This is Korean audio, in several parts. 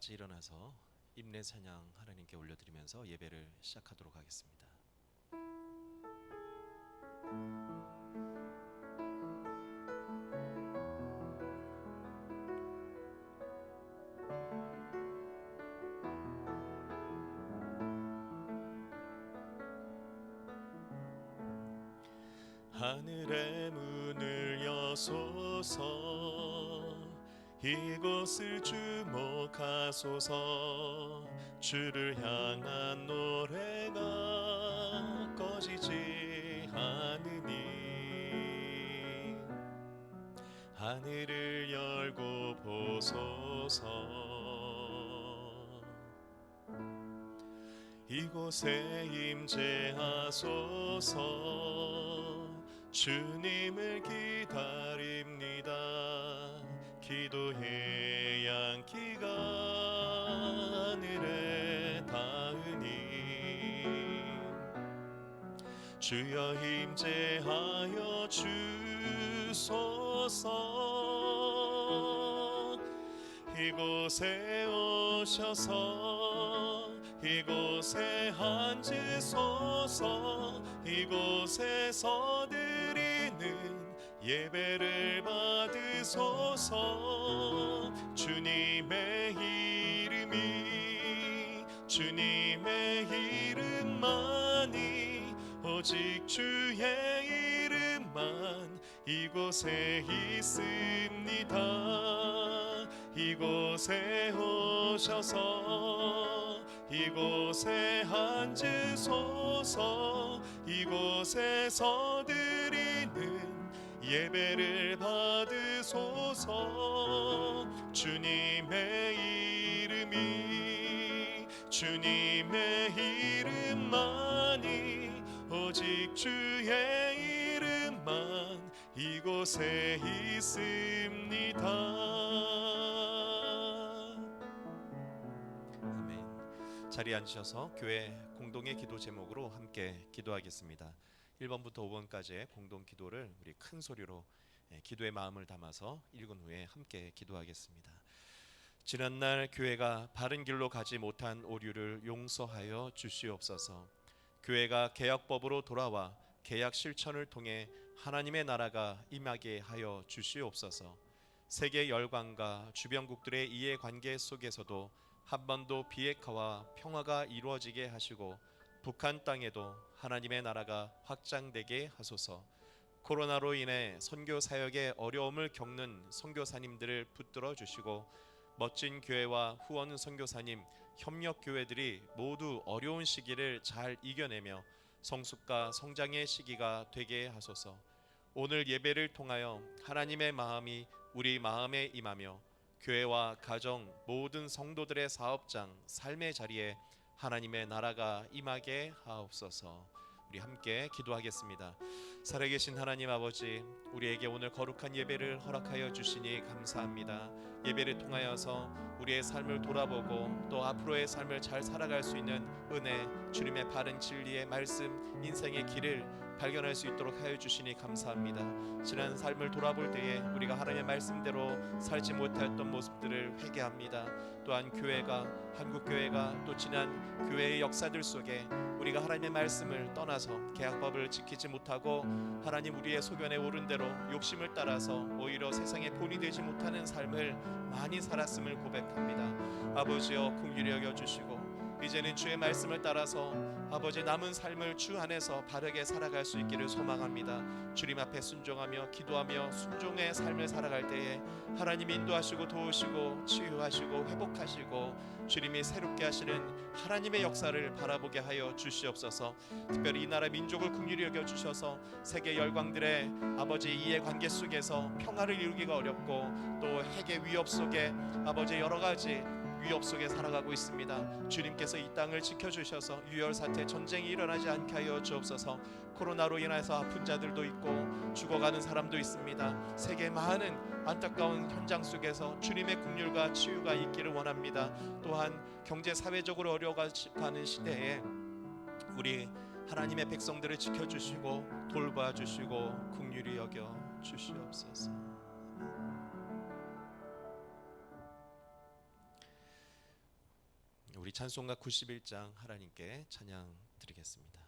같이 일어나서 임내 찬양 하나님께 올려드리면서 예배를 시작하도록 하겠습니다. 하늘의 문을 여소서, 이곳을 주목하소서. 주를 향한 노래가 꺼지지 않으니 하늘을 열고 보소서. 이곳에 임재하소서. 주님을 기다립니다. 기도의 양기가 하늘에 닿으니 주여 임재하여 주소서. 이곳에 오셔서 이곳에 앉으소서. 이곳에서 드리는 예배를 받으소서. 주님의 주님의 이름만이, 오직 주의 이름만 이곳에 있습니다. 이곳에 오셔서 이곳에 앉으소서. 이곳에서 드리는 예배를 받으소서. 주님의 이름만이, 오직 주의 이름만 이곳에 있습니다. 아멘. 자리에 앉으셔서 교회 공동의 기도 제목으로 함께 기도하겠습니다. 1번부터 5번까지의 공동 기도를 우리 큰 소리로 기도의 마음을 담아서 읽은 후에 함께 기도하겠습니다. 지난날 교회가 바른 길로 가지 못한 오류를 용서하여 주시옵소서. 교회가 개혁법으로 돌아와 개혁 실천을 통해 하나님의 나라가 임하게 하여 주시옵소서. 세계 열강과 주변국들의 이해관계 속에서도 한 번도 비핵화와 평화가 이루어지게 하시고 북한 땅에도 하나님의 나라가 확장되게 하소서. 코로나로 인해 선교 사역에 어려움을 겪는 선교사님들을 붙들어 주시고 멋진 교회와 후원 선교사님, 협력 교회들이 모두 어려운 시기를 잘 이겨내며 성숙과 성장의 시기가 되게 하소서. 오늘 예배를 통하여 하나님의 마음이 우리 마음에 임하며 교회와 가정, 모든 성도들의 사업장, 삶의 자리에 하나님의 나라가 임하게 하옵소서. 우리 함께 기도하겠습니다. 살아계신 하나님 아버지, 우리에게 오늘 거룩한 예배를 허락하여 주시니 감사합니다. 예배를 통하여서 우리의 삶을 돌아보고 또 앞으로의 삶을 잘 살아갈 수 있는 은혜, 주님의 바른 진리의 말씀, 인생의 길을 발견할 수 있도록 하여 주시니 감사합니다. 지난 삶을 돌아볼 때에 우리가 하나님의 말씀대로 살지 못했던 모습들을 회개합니다. 또한 교회가, 한국교회가 또 지난 교회의 역사들 속에 우리가 하나님의 말씀을 떠나서 계약법을 지키지 못하고 하나님 우리의 소견에 오른 대로 욕심을 따라서 오히려 세상의 본이 되지 못하는 삶을 많이 살았음을 고백합니다. 아버지여 긍휼히 여겨주시고 이제는 주의 말씀을 따라서 아버지 남은 삶을 주 안에서 바르게 살아갈 수 있기를 소망합니다. 주님 앞에 순종하며 기도하며 순종의 삶을 살아갈 때에 하나님이 인도하시고 도우시고 치유하시고 회복하시고 주님이 새롭게 하시는 하나님의 역사를 바라보게 하여 주시옵소서. 특별히 이 나라 민족을 긍휼히 여겨주셔서 세계 열강들의 아버지 이해관계 속에서 평화를 이루기가 어렵고 또 핵의 위협 속에 아버지 여러가지 위협 속에 살아가고 있습니다. 주님께서 이 땅을 지켜주셔서 유혈사태 전쟁이 일어나지 않게 하여 주옵소서. 코로나로 인해서 아픈 자들도 있고 죽어가는 사람도 있습니다. 세계 많은 안타까운 현장 속에서 주님의 긍휼과 치유가 있기를 원합니다. 또한 경제 사회적으로 어려워가는 시대에 우리 하나님의 백성들을 지켜주시고 돌봐주시고 긍휼히 여겨 주시옵소서. 우리 찬송가 91장 하나님께 찬양 드리겠습니다.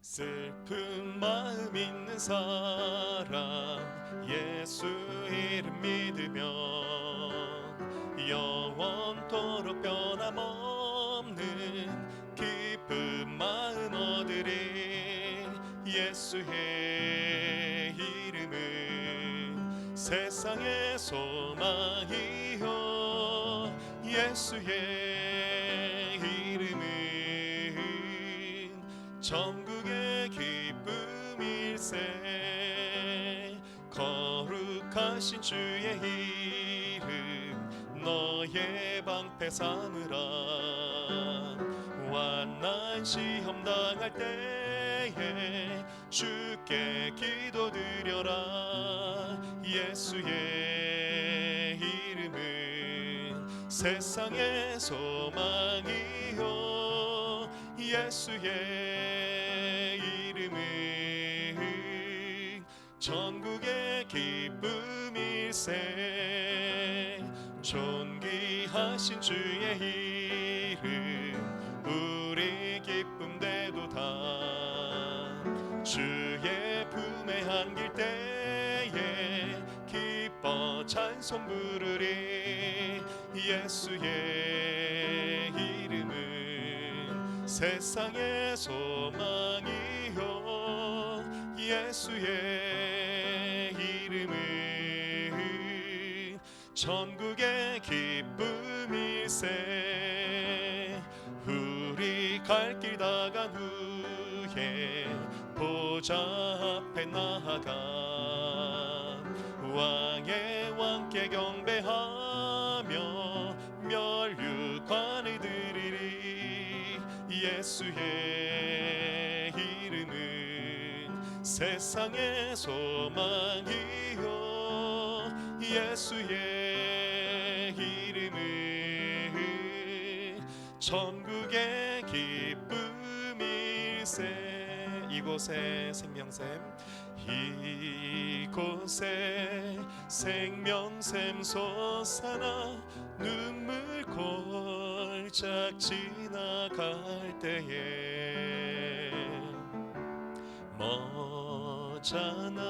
슬픈 마음 있는 사람 예수 이름 믿으면 영원토록 변함없는 기쁜 마음 얻으리. 예수의 이름은 세상의 소망이요 예수의 이름은 천국의 기쁨일세. 거룩하신 주의 이름 너의 방패 삼으라. 완난 시험 당할 때에 주께 기도드려라. 예수의 이름은 세상의 소망이요 예수의 이름은 천국의 기쁨일세. 존귀하신 주의 이름 우리 기쁨 되도다. 주의 품에 안길 때에 기뻐 찬송 부르리. 예수의 이름은 세상의 소망이요 예수의 이름은 천국의 기쁨일세. 우리 갈 길 다 간 후에 보좌 앞에 나아가 왕의 왕께 경배하며 멸류관을 드리리. 예수의 이름은 세상의 소망이요 예수의 이름은 천국의 기쁨일세. 이곳에 생명샘 이곳에 생명샘 솟아나 눈물 골짝 지나갈 때에 머잖아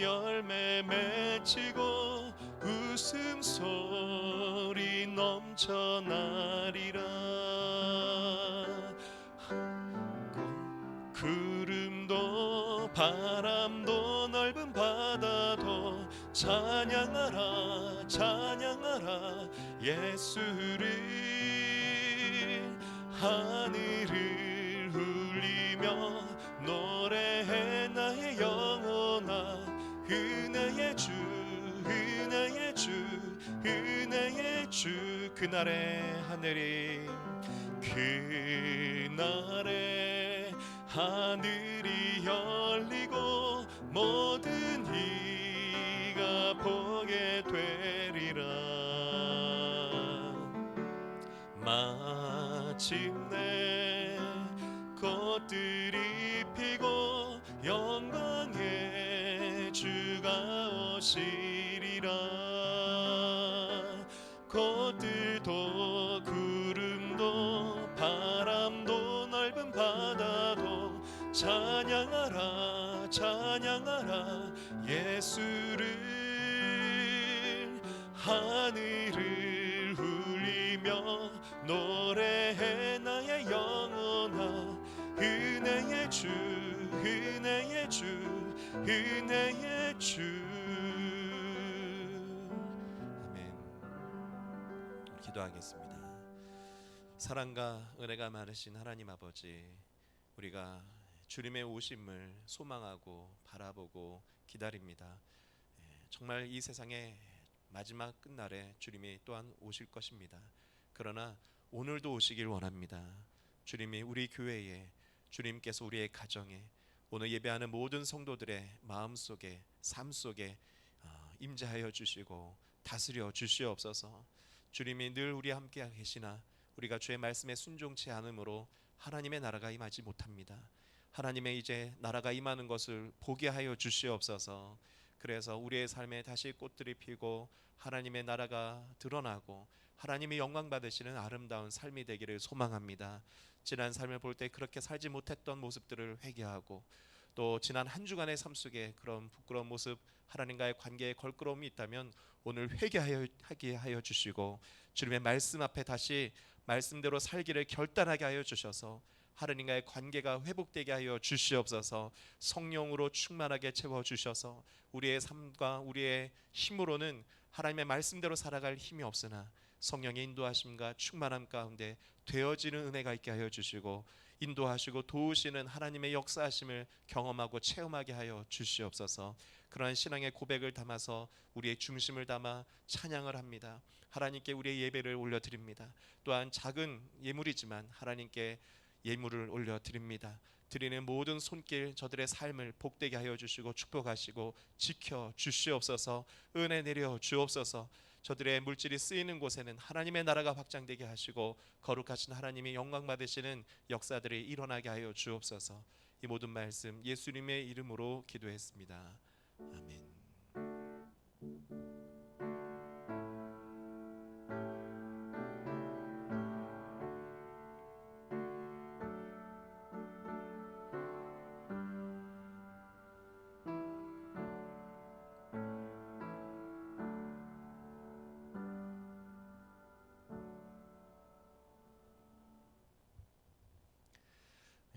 열매 맺히고 웃음소리 넘쳐나리라. 구름도 바람도 넓은 바다도 찬양하라 찬양하라 예수를. 하늘을 울리며 노래해 나의 영혼아. 은혜의 주 은혜의 주 은혜의 주. 그날의 하늘이 그날의 하늘이 열리고 모든 이가 보게 되리라. 마침내 꽃들이 피고 영광의 주가 오시리라. 꽃들도 구름도 바람도 넓은 바다도 찬양하라 찬양하라 예수를. 하늘을 울리며 노래해 나의 영혼아. 은혜의 주 은혜의 주 은혜의 주. 아멘. 기도하겠습니다. 사랑과 은혜가 많으신 하나님 아버지, 우리가 주님의 오심을 소망하고 바라보고 기다립니다. 정말 이 세상의 마지막 끝날에 주님이 또한 오실 것입니다. 그러나 오늘도 오시길 원합니다. 주님이 우리 교회에, 주님께서 우리의 가정에, 오늘 예배하는 모든 성도들의 마음속에, 삶 속에 임재하여 주시고 다스려 주시옵소서. 주님이 늘 우리와 함께 계시나 우리가 주의 말씀에 순종치 않음으로 하나님의 나라가 임하지 못합니다. 하나님의 이제 나라가 임하는 것을 보게 하여 주시옵소서. 그래서 우리의 삶에 다시 꽃들이 피고 하나님의 나라가 드러나고 하나님의 영광 받으시는 아름다운 삶이 되기를 소망합니다. 지난 삶을 볼 때 그렇게 살지 못했던 모습들을 회개하고 또 지난 한 주간의 삶 속에 그런 부끄러운 모습, 하나님과의 관계에 걸끄러움이 있다면 오늘 회개하게 하여 주시고 주님의 말씀 앞에 다시 말씀대로 살기를 결단하게 하여 주셔서 하나님과의 관계가 회복되게 하여 주시옵소서. 성령으로 충만하게 채워 주셔서 우리의 삶과 우리의 힘으로는 하나님의 말씀대로 살아갈 힘이 없으나 성령의 인도하심과 충만함 가운데 되어지는 은혜가 있게 하여 주시고 인도하시고 도우시는 하나님의 역사하심을 경험하고 체험하게 하여 주시옵소서. 그러한 신앙의 고백을 담아서 우리의 중심을 담아 찬양을 합니다. 하나님께 우리의 예배를 올려드립니다. 또한 작은 예물이지만 하나님께 예물을 올려드립니다. 드리는 모든 손길 저들의 삶을 복되게 하여 주시고 축복하시고 지켜 주시옵소서. 은혜 내려 주옵소서. 저들의 물질이 쓰이는 곳에는 하나님의 나라가 확장되게 하시고 거룩하신 하나님이 영광 받으시는 역사들이 일어나게 하여 주옵소서. 이 모든 말씀 예수님의 이름으로 기도했습니다. 아멘.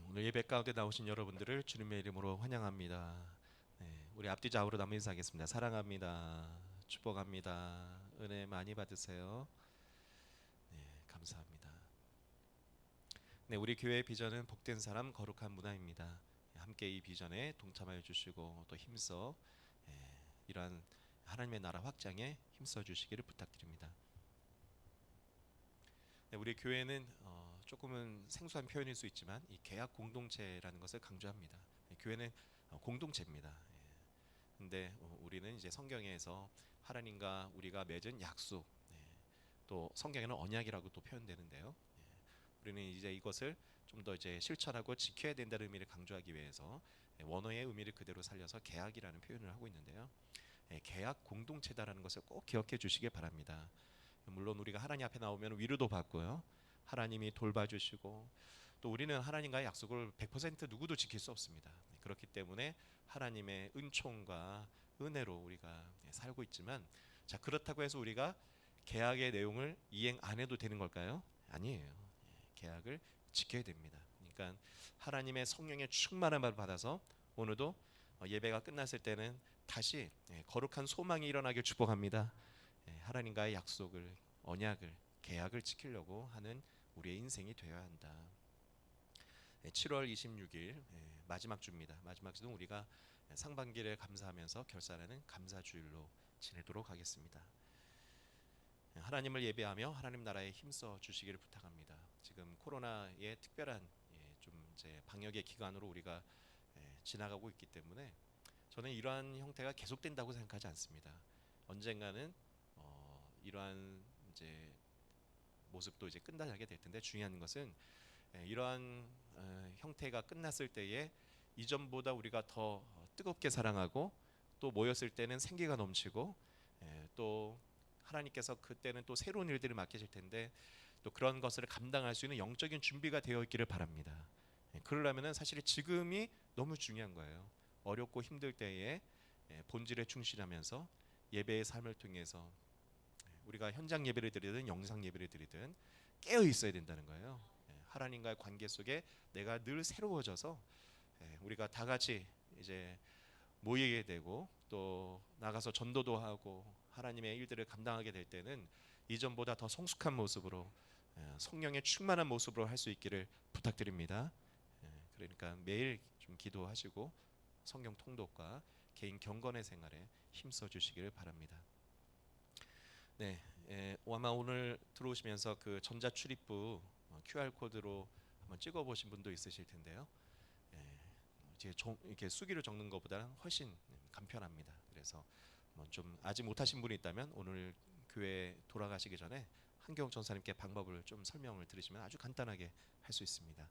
오늘 예배 가운데 나오신 여러분들을 주님의 이름으로 환영합니다. 우리 앞뒤 좌우로 나무 인사하겠습니다. 사랑합니다. 축복합니다. 은혜 많이 받으세요. 감사합니다. 우리 교회의 비전은 복된 사람 거룩한 문화입니다. 함께 이 비전에 동참하여 주시고 또 힘써 이러한 하나님의 나라 확장에 힘써 주시기를 부탁드립니다. 우리 교회는 조금은 생소한 표현일 수 있지만 이 계약 공동체라는 것을 강조합니다. 교회는 공동체입니다. 근데 우리는 이제 성경에서 하나님과 우리가 맺은 약속, 또 성경에는 언약이라고 또 표현되는데요. 우리는 이제 이것을 좀 더 이제 실천하고 지켜야 된다는 의미를 강조하기 위해서 원어의 의미를 그대로 살려서 계약이라는 표현을 하고 있는데요. 계약 공동체다라는 것을 꼭 기억해 주시길 바랍니다. 물론 우리가 하나님 앞에 나오면 위로도 받고요. 하나님이 돌봐주시고 또 우리는 하나님과의 약속을 100% 누구도 지킬 수 없습니다. 그렇기 때문에 하나님의 은총과 은혜로 우리가 살고 있지만 자 그렇다고 해서 우리가 계약의 내용을 이행 안 해도 되는 걸까요? 아니에요. 계약을 지켜야 됩니다. 그러니까 하나님의 성령의 충만함을 받아서 오늘도 예배가 끝났을 때는 다시 거룩한 소망이 일어나길 축복합니다. 하나님과의 약속을 언약을 계약을 지키려고 하는 우리의 인생이 되어야 한다. 7월 26일 마지막 주입니다. 마지막 주는 우리가 상반기를 감사하면서 결산하는 감사주일로 지내도록 하겠습니다. 하나님을 예배하며 하나님 나라에 힘써 주시기를 부탁합니다. 지금 코로나의 특별한 좀 이제 방역의 기간으로 우리가 지나가고 있기 때문에 저는 이러한 형태가 계속된다고 생각하지 않습니다. 언젠가는 이러한 이제 모습도 이제 끝나게 될 텐데 중요한 것은 이러한 형태가 끝났을 때에 이전보다 우리가 더 뜨겁게 사랑하고 또 모였을 때는 생기가 넘치고 또 하나님께서 그때는 또 새로운 일들을 맡기실 텐데 또 그런 것을 감당할 수 있는 영적인 준비가 되어 있기를 바랍니다. 그러려면은 사실 지금이 너무 중요한 거예요. 어렵고 힘들 때에 본질에 충실하면서 예배의 삶을 통해서 우리가 현장 예배를 드리든 영상 예배를 드리든 깨어 있어야 된다는 거예요. 하나님과의 관계 속에 내가 늘 새로워져서 우리가 다 같이 이제 모이게 되고 또 나가서 전도도 하고 하나님의 일들을 감당하게 될 때는 이전보다 더 성숙한 모습으로 성령의 충만한 모습으로 할 수 있기를 부탁드립니다. 그러니까 매일 좀 기도하시고 성경 통독과 개인 경건의 생활에 힘써 주시기를 바랍니다. 아마 오늘 들어오시면서 그 전자 출입부 QR 코드로 한번 찍어 보신 분도 있으실 텐데요. 이제 이렇게 수기로 적는 것보다는 훨씬 간편합니다. 그래서 좀 아직 못하신 분이 있다면 오늘 교회 돌아가시기 전에 한경 전사님께 방법을 좀 설명을 드리시면 아주 간단하게 할 수 있습니다.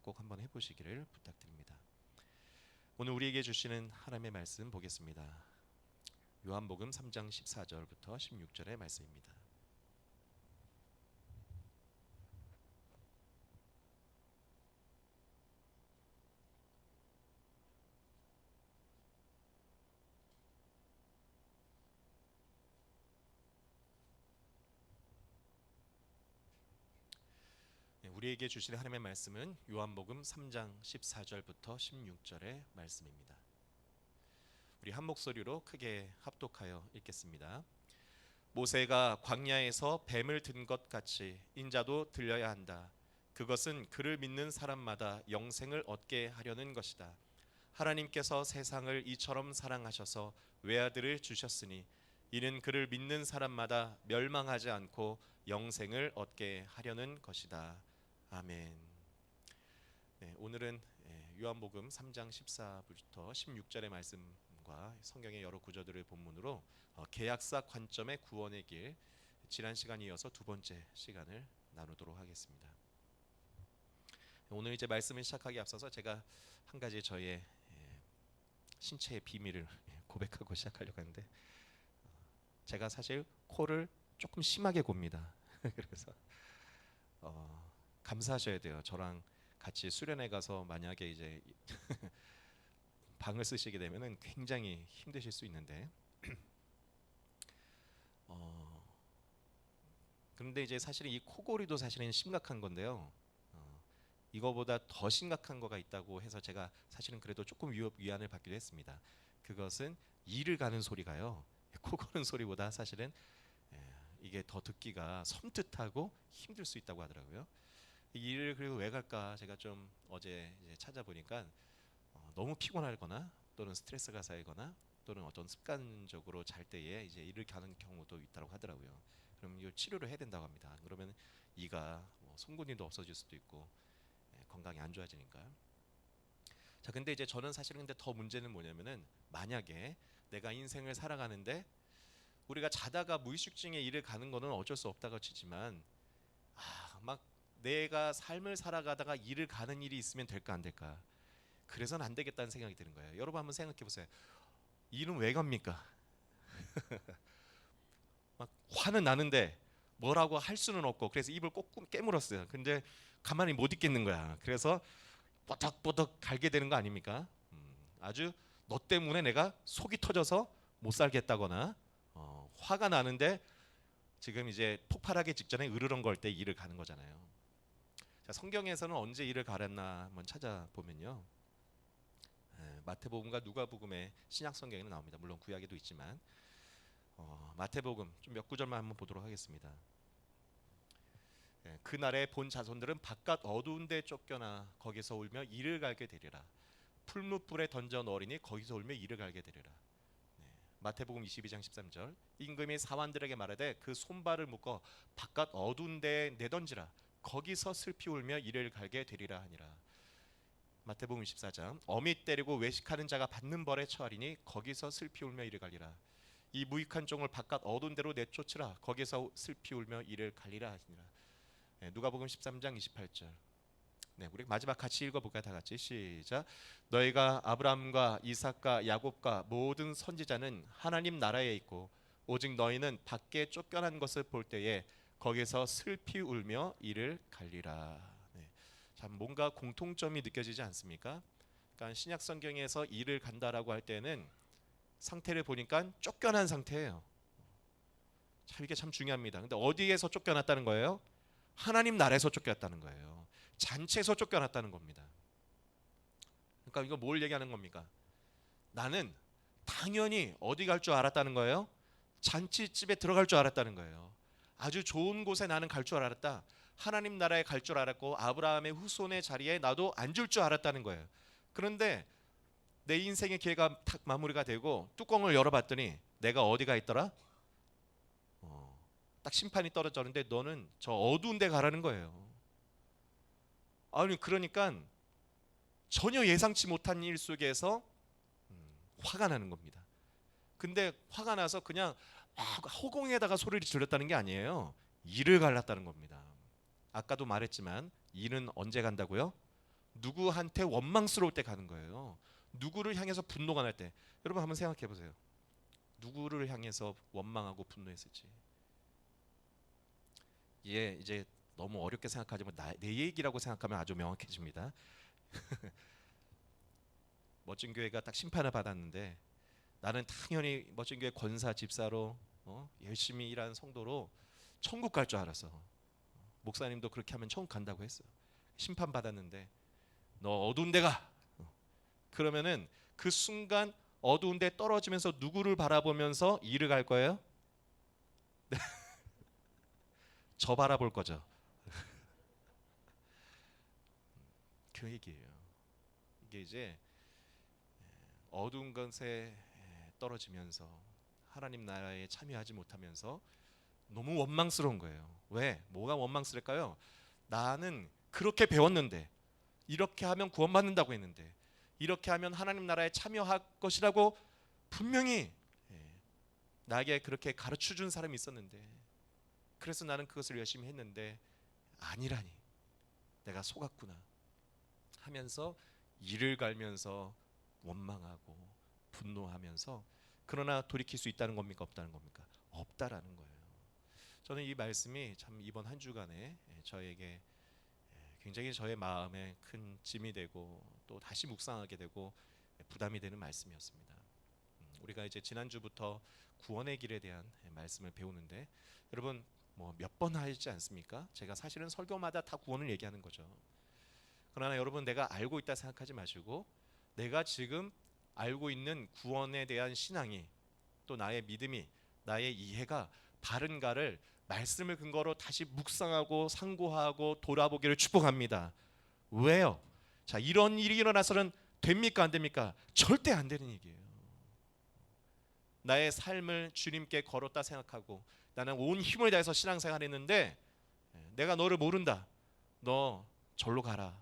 꼭 한번 해보시기를 부탁드립니다. 오늘 우리에게 주시는 하나님의 말씀 보겠습니다. 요한복음 3장 14절부터 16절의 말씀입니다. 우리에게 주시는 하나님의 말씀은 요한복음 3장 14절부터 16절의 말씀입니다. 우리 한 목소리로 크게 합독하여 읽겠습니다. 모세가 광야에서 뱀을 든 것 같이 인자도 들려야 한다. 그것은 그를 믿는 사람마다 영생을 얻게 하려는 것이다. 하나님께서 세상을 이처럼 사랑하셔서 외아들을 주셨으니 이는 그를 믿는 사람마다 멸망하지 않고 영생을 얻게 하려는 것이다. 아멘. 네, 오늘은 요한복음 3장 14부터 16절의 말씀과 성경의 여러 구절들을 본문으로 계약사 관점의 구원의 길, 지난 시간에 이어서 두 번째 시간을 나누도록 하겠습니다. 오늘 이제 말씀을 시작하기 앞서서 제가 한 가지 저의 신체의 비밀을 고백하고 시작하려고 하는데, 제가 사실 코를 조금 심하게 곱니다. 그래서 감사하셔야 돼요. 저랑 같이 수련회 가서 만약에 이제 방을 쓰시게 되면은 굉장히 힘드실 수 있는데, 그런데 이제 사실은 이 코골이도 사실은 심각한 건데요. 이거보다 더 심각한 거가 있다고 해서 제가 사실은 그래도 조금 위안을 받기도 했습니다. 그것은 이를 가는 소리가요, 코 고는 소리보다 사실은 이게 더 듣기가 섬뜩하고 힘들 수 있다고 하더라고요. 이 일을 그리고 왜 갈까 제가 좀 어제 이제 찾아보니까 너무 피곤하거나 또는 스트레스가 쌓이거나 또는 어떤 습관적으로 잘 때에 이제 이를 가는 경우도 있다고 하더라고요. 그럼 이 치료를 해야 된다고 합니다. 그러면 이가 송곳니도 없어질 수도 있고 건강이 안 좋아지니까. 자, 근데 이제 저는 사실은 근데 더 문제는 뭐냐면은, 만약에 내가 인생을 살아가는데 우리가 자다가 무의식 중에 이를 가는 거는 어쩔 수 없다고 치지만, 막 내가 삶을 살아가다가 일을 가는 일이 있으면 될까 안 될까? 그래서는 안 되겠다는 생각이 드는 거예요. 여러분 한번 생각해 보세요. 일은 왜 갑니까? 막 화는 나는데 뭐라고 할 수는 없고, 그래서 입을 꼭 깨물었어요. 근데 가만히 못 있겠는 거야. 그래서 뽀덕뽀덕 갈게 되는 거 아닙니까? 아주 너 때문에 내가 속이 터져서 못 살겠다거나 화가 나는데 지금 이제 폭발하기 직전에 으르렁 걸 때 일을 가는 거잖아요. 자, 성경에서는 언제 일을 가렸나 한번 찾아보면요, 마태복음과 누가복음의 신약 성경에는 나옵니다. 물론 구약에도 있지만 마태복음 좀 몇 구절만 한번 보도록 하겠습니다. 그날에 본 자손들은 바깥 어두운 데 쫓겨나 거기서 울며 이를 갈게 되리라. 풀무불에 던져 넣으리니 거기서 울며 이를 갈게 되리라. 마태복음 22장 13절, 임금이 사환들에게 말하되 그 손발을 묶어 바깥 어두운 데에 내던지라. 거기서 슬피 울며 이를 갈게 되리라 하니라. 마태복음 24장, 어미 때리고 외식하는 자가 받는 벌에 처하리니 거기서 슬피 울며 이를 갈리라. 이 무익한 종을 바깥 어두운 데로 내쫓으라. 거기서 슬피 울며 이를 갈리라 하시니라. 누가복음 13장 28절. 네, 우리 마지막 같이 읽어볼까요? 다 같이 시작. 너희가 아브라함과 이삭과 야곱과 모든 선지자는 하나님 나라에 있고 오직 너희는 밖에 쫓겨난 것을 볼 때에 거기서 슬피 울며 이를 갈리라. 네, 참 뭔가 공통점이 느껴지지 않습니까? 그러니까 신약 성경에서 이를 간다라고 할 때는 상태를 보니까 쫓겨난 상태예요. 참 이게 참 중요합니다. 근데 어디에서 쫓겨났다는 거예요? 하나님 나라에서 쫓겨났다는 거예요. 잔치에서 쫓겨났다는 겁니다. 그러니까 이거 뭘 얘기하는 겁니까? 나는 당연히 어디 갈 줄 알았다는 거예요? 잔치집에 들어갈 줄 알았다는 거예요. 아주 좋은 곳에 나는 갈 줄 알았다. 하나님 나라에 갈 줄 알았고 아브라함의 후손의 자리에 나도 앉을 줄 알았다는 거예요. 그런데 내 인생의 기회가 탁 마무리가 되고 뚜껑을 열어봤더니 내가 어디가 있더라? 딱 심판이 떨어졌는데 너는 저 어두운 데 가라는 거예요. 아니 그러니까 전혀 예상치 못한 일 속에서 화가 나는 겁니다. 근데 화가 나서 그냥 허공에다가 소리를 질렀다는 게 아니에요. 이를 갈랐다는 겁니다. 아까도 말했지만 이는 언제 간다고요? 누구한테 원망스러울 때 가는 거예요. 누구를 향해서 분노가 날 때. 여러분 한번 생각해 보세요. 누구를 향해서 원망하고 분노했을지. 예, 이제 너무 어렵게 생각하지만 내 얘기라고 생각하면 아주 명확해집니다. 멋진 교회가 딱 심판을 받았는데 나는 당연히 멋진 교회 권사 집사로 열심히 일하는 성도로 천국 갈 줄 알았어. 목사님도 그렇게 하면 천국 간다고 했어. 심판 받았는데 너 어두운 데 가. 그러면은 그 순간 어두운 데 떨어지면서 누구를 바라보면서 일을 갈 거예요? 저 바라볼 거죠. 그 얘기예요. 이게 이제 어두운 것에 떨어지면서 하나님 나라에 참여하지 못하면서 너무 원망스러운 거예요. 왜? 뭐가 원망스러울까요? 나는 그렇게 배웠는데, 이렇게 하면 구원받는다고 했는데, 이렇게 하면 하나님 나라에 참여할 것이라고 분명히 나에게 그렇게 가르쳐 준 사람이 있었는데, 그래서 나는 그것을 열심히 했는데 아니라니 내가 속았구나 하면서 이를 갈면서 원망하고 분노하면서, 그러나 돌이킬 수 있다는 겁니까? 없다는 겁니까? 없다라는 거예요. 저는 이 말씀이 참 이번 한 주간에 저에게 굉장히 저의 마음에 큰 짐이 되고 또 다시 묵상하게 되고 부담이 되는 말씀이었습니다. 우리가 이제 지난주부터 구원의 길에 대한 말씀을 배우는데, 여러분 뭐 몇 번 하지 않습니까? 제가 사실은 설교마다 다 구원을 얘기하는 거죠. 그러나 여러분, 내가 알고 있다 생각하지 마시고, 내가 지금 알고 있는 구원에 대한 신앙이, 또 나의 믿음이, 나의 이해가 바른가를 말씀을 근거로 다시 묵상하고 상고하고 돌아보기를 축복합니다. 왜요? 자, 이런 일이 일어나서는 됩니까 안 됩니까? 절대 안 되는 얘기예요. 나의 삶을 주님께 걸었다 생각하고 나는 온 힘을 다해서 신앙생활 했는데 내가 너를 모른다, 너 절로 가라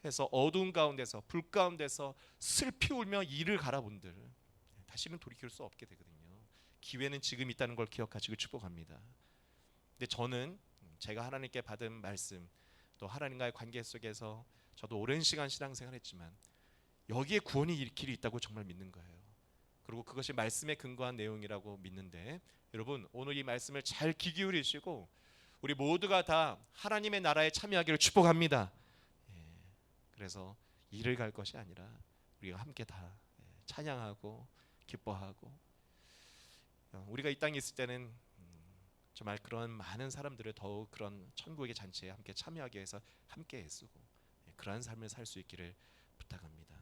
해서 어두운 가운데서 불 가운데서 슬피 울며 이를 갈아본들 다시는 돌이킬 수 없게 되거든요. 기회는 지금 있다는 걸 기억하시고 축복합니다. 근데 저는 제가 하나님께 받은 말씀, 또 하나님과의 관계 속에서 저도 오랜 시간 신앙생활했지만 여기에 구원의 길이 있다고 정말 믿는 거예요. 그리고 그것이 말씀에 근거한 내용이라고 믿는데, 여러분 오늘 이 말씀을 잘 귀 기울이시고 우리 모두가 다 하나님의 나라에 참여하기를 축복합니다. 그래서 일을 갈 것이 아니라 우리가 함께 다 찬양하고 기뻐하고, 우리가 이 땅에 있을 때는 정말 그런 많은 사람들을 더욱 그런 천국의 잔치에 함께 참여하기 위해서 함께 애쓰고 그러한 삶을 살 수 있기를 부탁합니다.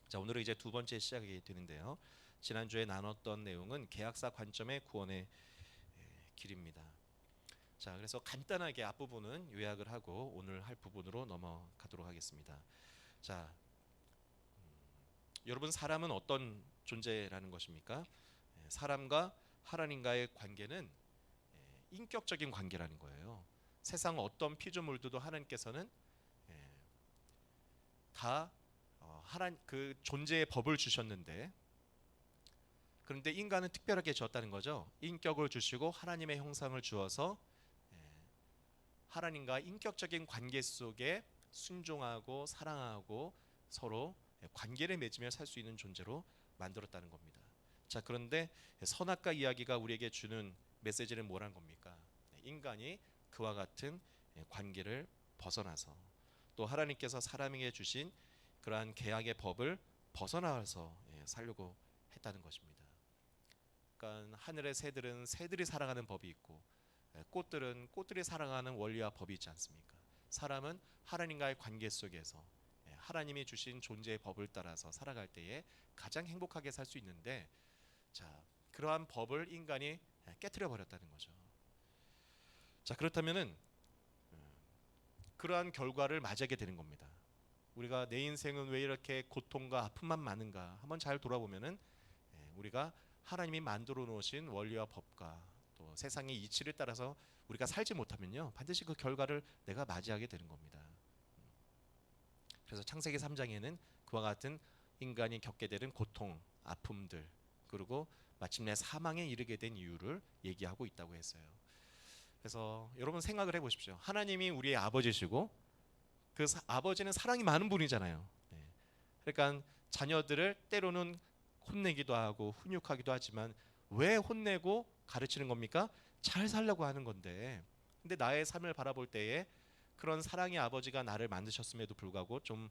자, 오늘은 이제 두 번째 시작이 되는데요. 지난주에 나눴던 내용은 계약사 관점의 구원의 길입니다. 자, 그래서 간단하게 앞부분은 요약을 하고 오늘 할 부분으로 넘어가도록 하겠습니다. 자, 여러분 사람은 어떤 존재라는 것입니까? 사람과 하나님과의 관계는 인격적인 관계라는 거예요. 세상 어떤 피조물들도 하나님께서는 다 하나님 그 존재의 법을 주셨는데, 그런데 인간은 특별하게 주었다는 거죠. 인격을 주시고 하나님의 형상을 주어서 하나님과 인격적인 관계 속에 순종하고 사랑하고 서로 관계를 맺으며 살 수 있는 존재로 만들었다는 겁니다. 자, 그런데 선악과 이야기가 우리에게 주는 메시지는 뭐란 겁니까? 인간이 그와 같은 관계를 벗어나서 또 하나님께서 사람에게 주신 그러한 계약의 법을 벗어나서 살려고 했다는 것입니다. 그러니까 하늘의 새들은 새들이 살아가는 법이 있고 꽃들은 꽃들이 살아가는 원리와 법이 있지 않습니까? 사람은 하나님과의 관계 속에서 하나님이 주신 존재의 법을 따라서 살아갈 때에 가장 행복하게 살 수 있는데, 자, 그러한 법을 인간이 깨트려 버렸다는 거죠. 자, 그렇다면은 그러한 결과를 맞이하게 되는 겁니다. 우리가 내 인생은 왜 이렇게 고통과 아픔만 많은가 한번 잘 돌아보면은 우리가 하나님이 만들어 놓으신 원리와 법과 또 세상의 이치를 따라서 우리가 살지 못하면요 반드시 그 결과를 내가 맞이하게 되는 겁니다. 그래서 창세기 3장에는 그와 같은 인간이 겪게 되는 고통, 아픔들, 그리고 마침내 사망에 이르게 된 이유를 얘기하고 있다고 했어요. 그래서 여러분 생각을 해보십시오. 하나님이 우리의 아버지시고 아버지는 사랑이 많은 분이잖아요. 예. 그러니까 자녀들을 때로는 혼내기도 하고 훈육하기도 하지만 왜 혼내고 가르치는 겁니까? 잘 살려고 하는 건데. 근데 나의 삶을 바라볼 때에 그런 사랑의 아버지가 나를 만드셨음에도 불구하고 좀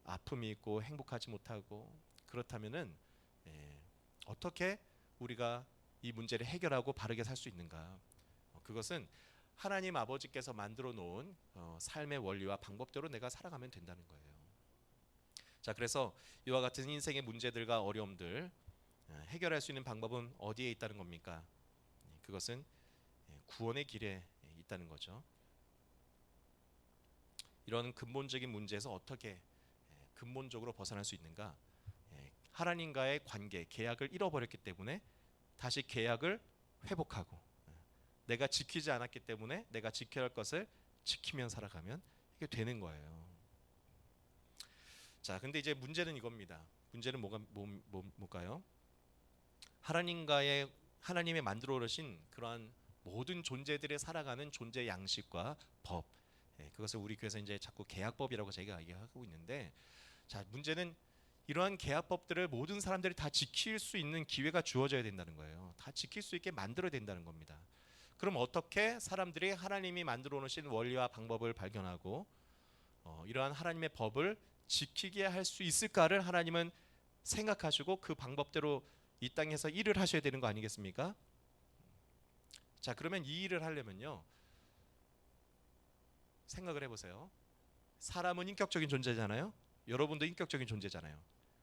아픔이 있고 행복하지 못하고 그렇다면은 예, 어떻게 우리가 이 문제를 해결하고 바르게 살 수 있는가? 그것은 하나님 아버지께서 만들어 놓은 삶의 원리와 방법대로 내가 살아가면 된다는 거예요. 자, 그래서 이와 같은 인생의 문제들과 어려움들 해결할 수 있는 방법은 어디에 있다는 겁니까? 그것은 구원의 길에 있다는 거죠. 이런 근본적인 문제에서 어떻게 근본적으로 벗어날 수 있는가? 하나님과의 관계, 계약을 잃어버렸기 때문에 다시 계약을 회복하고 내가 지키지 않았기 때문에 내가 지켜야 할 것을 지키며 살아가면 이게 되는 거예요. 자, 근데 이제 문제는 이겁니다. 문제는 뭘까요? 하나님의 만들어 오신 그러한 모든 존재들의 살아가는 존재 양식과 법, 그것을 우리 교회에서 이제 자꾸 계약법이라고 제가 얘기하고 있는데, 자, 문제는 이러한 계약법들을 모든 사람들이 다 지킬 수 있는 기회가 주어져야 된다는 거예요. 다 지킬 수 있게 만들어야 된다는 겁니다. 그럼 어떻게 사람들이 하나님이 만들어 놓으신 원리와 방법을 발견하고 이러한 하나님의 법을 지키게 할 수 있을까를 하나님은 생각하시고 그 방법대로 이 땅에서 일을 하셔야 되는 거 아니겠습니까? 자, 그러면 이 일을 하려면요, 생각을 해보세요. 사람은 인격적인 존재잖아요. 여러분도 인격적인 존재잖아요.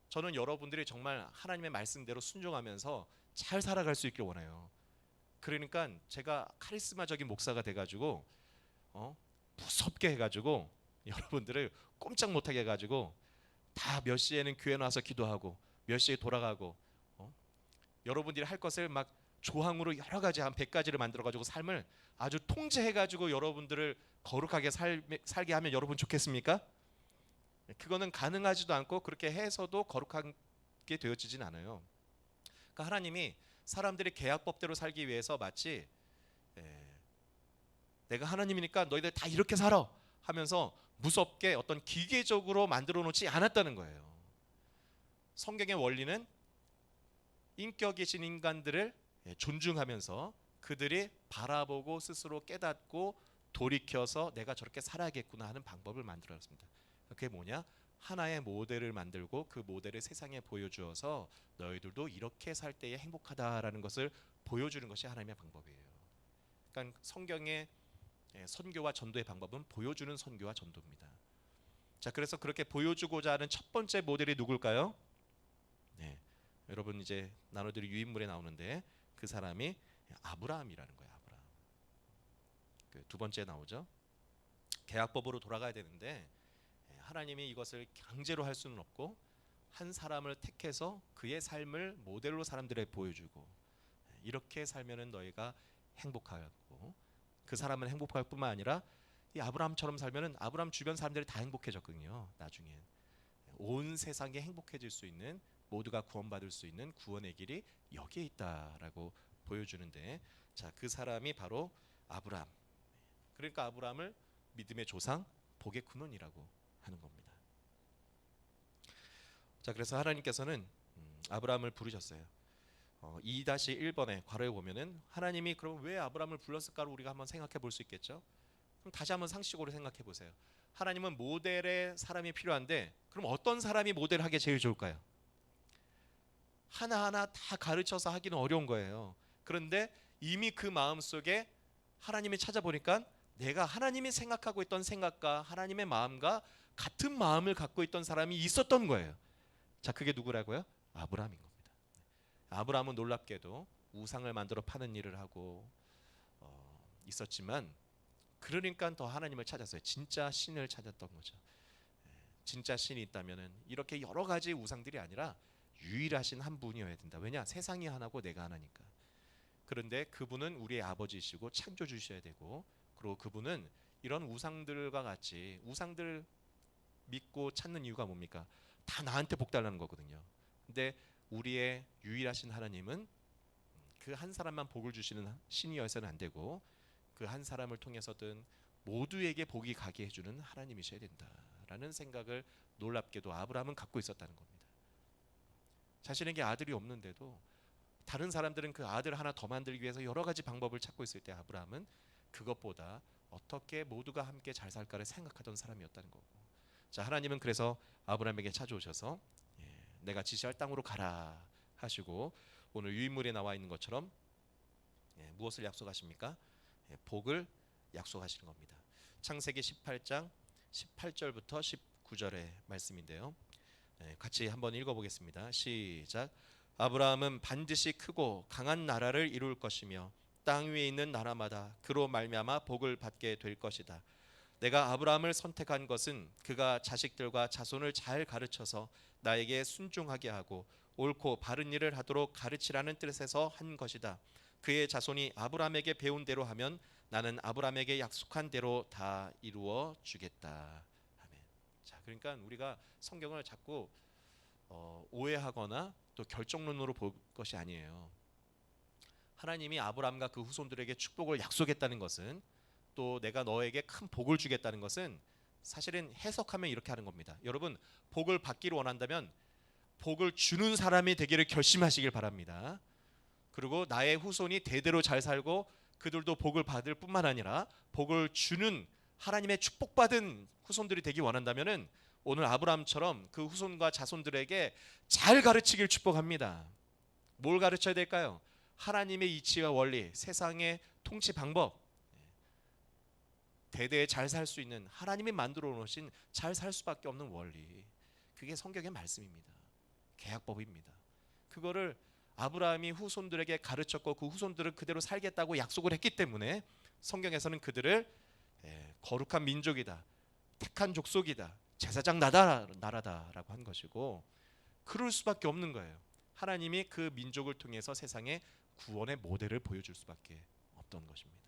저는 여러분들이 정말 하나님의 말씀대로 순종하면서 잘 살아갈 수 있길 원해요. 그러니까 제가 카리스마적인 목사가 돼가지고 무섭게 해가지고 여러분들을 꼼짝 못하게 해가지고 다 몇 시에는 교회 나와서 기도하고 몇 시에 돌아가고 여러분들이 할 것을 막 조항으로 여러 가지 한 100가지를 만들어가지고 삶을 아주 통제해가지고 여러분들을 거룩하게 살게 하면 여러분 좋겠습니까? 그거는 가능하지도 않고 그렇게 해서도 거룩하게 되어지진 않아요. 그러니까 하나님이 사람들이 계약법대로 살기 위해서 마치 내가 하나님이니까 너희들 다 이렇게 살아 하면서 무섭게 어떤 기계적으로 만들어 놓지 않았다는 거예요. 성경의 원리는 인격이신 인간들을 존중하면서 그들이 바라보고 스스로 깨닫고 돌이켜서 내가 저렇게 살아야겠구나 하는 방법을 만들었습니다. 그게 뭐냐? 하나의 모델을 만들고 그 모델을 세상에 보여주어서 너희들도 이렇게 살 때에 행복하다라는 것을 보여주는 것이 하나님의 방법이에요. 그러니까 성경의 선교와 전도의 방법은 보여주는 선교와 전도입니다. 자, 그래서 그렇게 보여주고자 하는 첫 번째 모델이 누굴까요? 네, 여러분 이제 나눠드릴 유인물에 나오는데 그 사람이 아브라함이라는 거예요. 아브라함. 두 번째 나오죠. 계약법으로 돌아가야 되는데 하나님이 이것을 강제로 할 수는 없고 한 사람을 택해서 그의 삶을 모델로 사람들에 보여주고 이렇게 살면은 너희가 행복하고 그 사람은 행복할 뿐만 아니라 이 아브라함처럼 살면은 아브라함 주변 사람들이 다 행복해졌거든요. 나중엔 온 세상이 행복해질 수 있는 모두가 구원받을 수 있는 구원의 길이 여기에 있다라고 보여주는데 자, 그 사람이 바로 아브라함. 그러니까 아브라함을 믿음의 조상, 복의 근원이라고 하는 겁니다. 자, 그래서 하나님께서는 아브라함을 부르셨어요. 2-1번에 괄호에 보면은 하나님이 그럼 왜 아브라함을 불렀을까를 우리가 한번 생각해 볼 수 있겠죠. 그럼 다시 한번 상식적으로 생각해 보세요. 하나님은 모델의 사람이 필요한데 그럼 어떤 사람이 모델하기 제일 좋을까요? 하나하나 다 가르쳐서 하기는 어려운 거예요. 그런데 이미 그 마음속에 하나님이 찾아보니까 내가 하나님이 생각하고 있던 생각과 하나님의 마음과 같은 마음을 갖고 있던 사람이 있었던 거예요. 자, 그게 누구라고요? 아브라함인 겁니다. 아브라함은 놀랍게도 우상을 만들어 파는 일을 하고 있었지만 그러니까 더 하나님을 찾았어요. 진짜 신을 찾았던 거죠. 진짜 신이 있다면은 이렇게 여러 가지 우상들이 아니라 유일하신 한 분이어야 된다. 왜냐? 세상이 하나고 내가 하나니까. 그런데 그분은 우리의 아버지이시고 창조주셔야 되고 그리고 그분은 이런 우상들과 같이 우상들 믿고 찾는 이유가 뭡니까? 다 나한테 복 달라는 거거든요. 근데 우리의 유일하신 하나님은 그 한 사람만 복을 주시는 신이어서는 안 되고 그 한 사람을 통해서든 모두에게 복이 가게 해주는 하나님이셔야 된다라는 생각을 놀랍게도 아브라함은 갖고 있었다는 겁니다. 자신에게 아들이 없는데도 다른 사람들은 그 아들 하나 더 만들기 위해서 여러 가지 방법을 찾고 있을 때 아브라함은 그것보다 어떻게 모두가 함께 잘 살까를 생각하던 사람이었다는 거고. 자, 하나님은 그래서 아브라함에게 찾아오셔서 내가 지시할 땅으로 가라 하시고 오늘 유인물에 나와 있는 것처럼 무엇을 약속하십니까? 복을 약속하시는 겁니다. 창세기 18장 18절부터 19절의 말씀인데요. 같이 한번 읽어보겠습니다. 시작. 아브라함은 반드시 크고 강한 나라를 이룰 것이며 땅 위에 있는 나라마다 그로 말미암아 복을 받게 될 것이다. 내가 아브라함을 선택한 것은 그가 자식들과 자손을 잘 가르쳐서 나에게 순종하게 하고 옳고 바른 일을 하도록 가르치라는 뜻에서 한 것이다. 그의 자손이 아브라함에게 배운 대로 하면 나는 아브라함에게 약속한 대로 다 이루어 주겠다. 아멘. 자, 그러니까 우리가 성경을 자꾸 오해하거나 또 결정론으로 볼 것이 아니에요. 하나님이 아브라함과 그 후손들에게 축복을 약속했다는 것은, 또 내가 너에게 큰 복을 주겠다는 것은 사실은 해석하면 이렇게 하는 겁니다. 여러분, 복을 받기를 원한다면 복을 주는 사람이 되기를 결심하시길 바랍니다. 그리고 나의 후손이 대대로 잘 살고 그들도 복을 받을 뿐만 아니라 복을 주는 하나님의 축복받은 후손들이 되기 원한다면은 오늘 아브라함처럼 그 후손과 자손들에게 잘 가르치길 축복합니다. 뭘 가르쳐야 될까요? 하나님의 이치와 원리, 세상의 통치 방법, 대대에 잘 살 수 있는 하나님이 만들어 놓으신 잘 살 수밖에 없는 원리, 그게 성경의 말씀입니다. 계약법입니다. 그거를 아브라함이 후손들에게 가르쳤고 그 후손들은 그대로 살겠다고 약속을 했기 때문에 성경에서는 그들을 거룩한 민족이다, 택한 족속이다, 제사장 나라다라고 한 것이고, 그럴 수밖에 없는 거예요. 하나님이 그 민족을 통해서 세상에 구원의 모델을 보여줄 수밖에 없던 것입니다.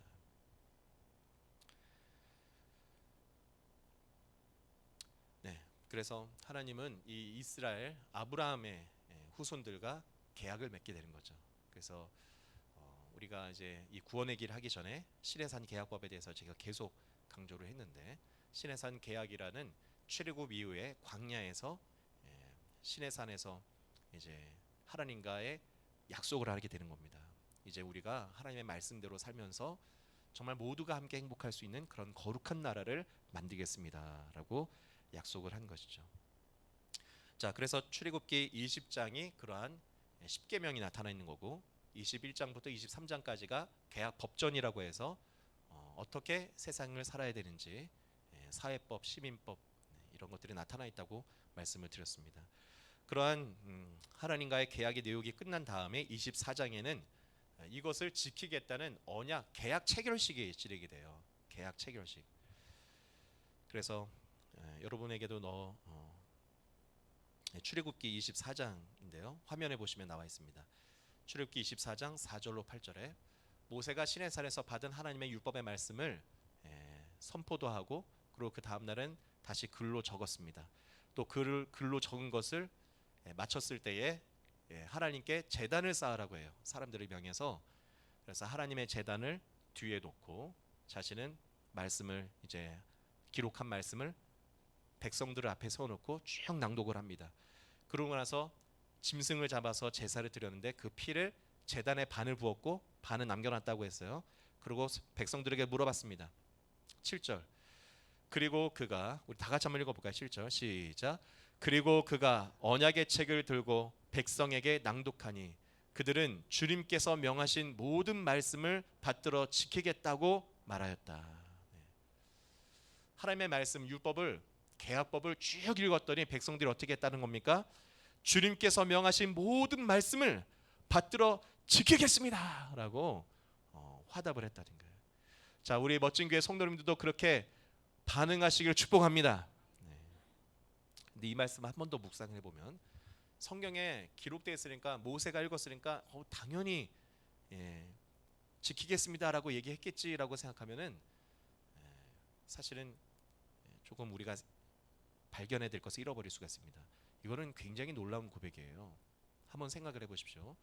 네, 그래서 하나님은 이 이스라엘 아브라함의 후손들과 계약을 맺게 되는 거죠. 그래서 우리가 이제 이 구원의 길 하기 전에 시내산 계약법에 대해서 제가 계속 강조를 했는데, 시내산 계약이라는 출애굽 이후에 광야에서 시내산에서 이제 하나님과의 약속을 하게 되는 겁니다. 이제 우리가 하나님의 말씀대로 살면서 정말 모두가 함께 행복할 수 있는 그런 거룩한 나라를 만들겠습니다라고 약속을 한 것이죠. 자, 그래서 출애굽기 20장이 그러한 10계명이 나타나 있는 거고, 21장부터 23장까지가 계약 법전이라고 해서 어떻게 세상을 살아야 되는지, 사회법, 시민법, 이런 것들이 나타나 있다고 말씀을 드렸습니다. 그러한 하나님과의 계약의 내용이 끝난 다음에 24장에는 이것을 지키겠다는 언약, 계약 체결식이 진행이 돼요. 계약 체결식. 그래서 여러분에게도 출애굽기 24장인데요. 화면에 보시면 나와 있습니다. 출애굽기 24장 4절로 8절에 모세가 시내산에서 받은 하나님의 율법의 말씀을 선포도 하고, 그리고 그 다음 날은 다시 글로 적었습니다. 또 글로 적은 것을 마쳤을 때에 하나님께 제단을 쌓으라고 해요. 사람들을 명해서. 그래서 하나님의 제단을 뒤에 놓고 자신은 말씀을, 이제 기록한 말씀을 백성들 앞에 세워놓고 쭉 낭독을 합니다. 그러고 나서 짐승을 잡아서 제사를 드렸는데 그 피를 제단에 반을 부었고 반은 남겨놨다고 했어요. 그리고 백성들에게 물어봤습니다. 7절. 그리고 그가, 우리 다 같이 한번 읽어볼까요? 7절 시작. 그리고 그가 언약의 책을 들고 백성에게 낭독하니 그들은 주님께서 명하신 모든 말씀을 받들어 지키겠다고 말하였다. 하나님의 말씀, 율법을, 계약법을 쭉 읽었더니 백성들이 어떻게 했다는 겁니까? 주님께서 명하신 모든 말씀을 받들어 지키겠습니다 라고 화답을 했다는 거예요. 자, 우리 멋진 교회 성도님들도 그렇게 반응하시기를 축복합니다. 근데 이 말씀 한 번 더 묵상해 보면 성경에 기록되어 있으니까, 모세가 읽었으니까 당연히 지키겠습니다라고 얘기했겠지라고 생각하면은 사실은 조금 우리가 발견해야 될 것을 잃어버릴 수가 있습니다. 이거는 굉장히 놀라운 고백이에요. 한번 생각을 해보십시오.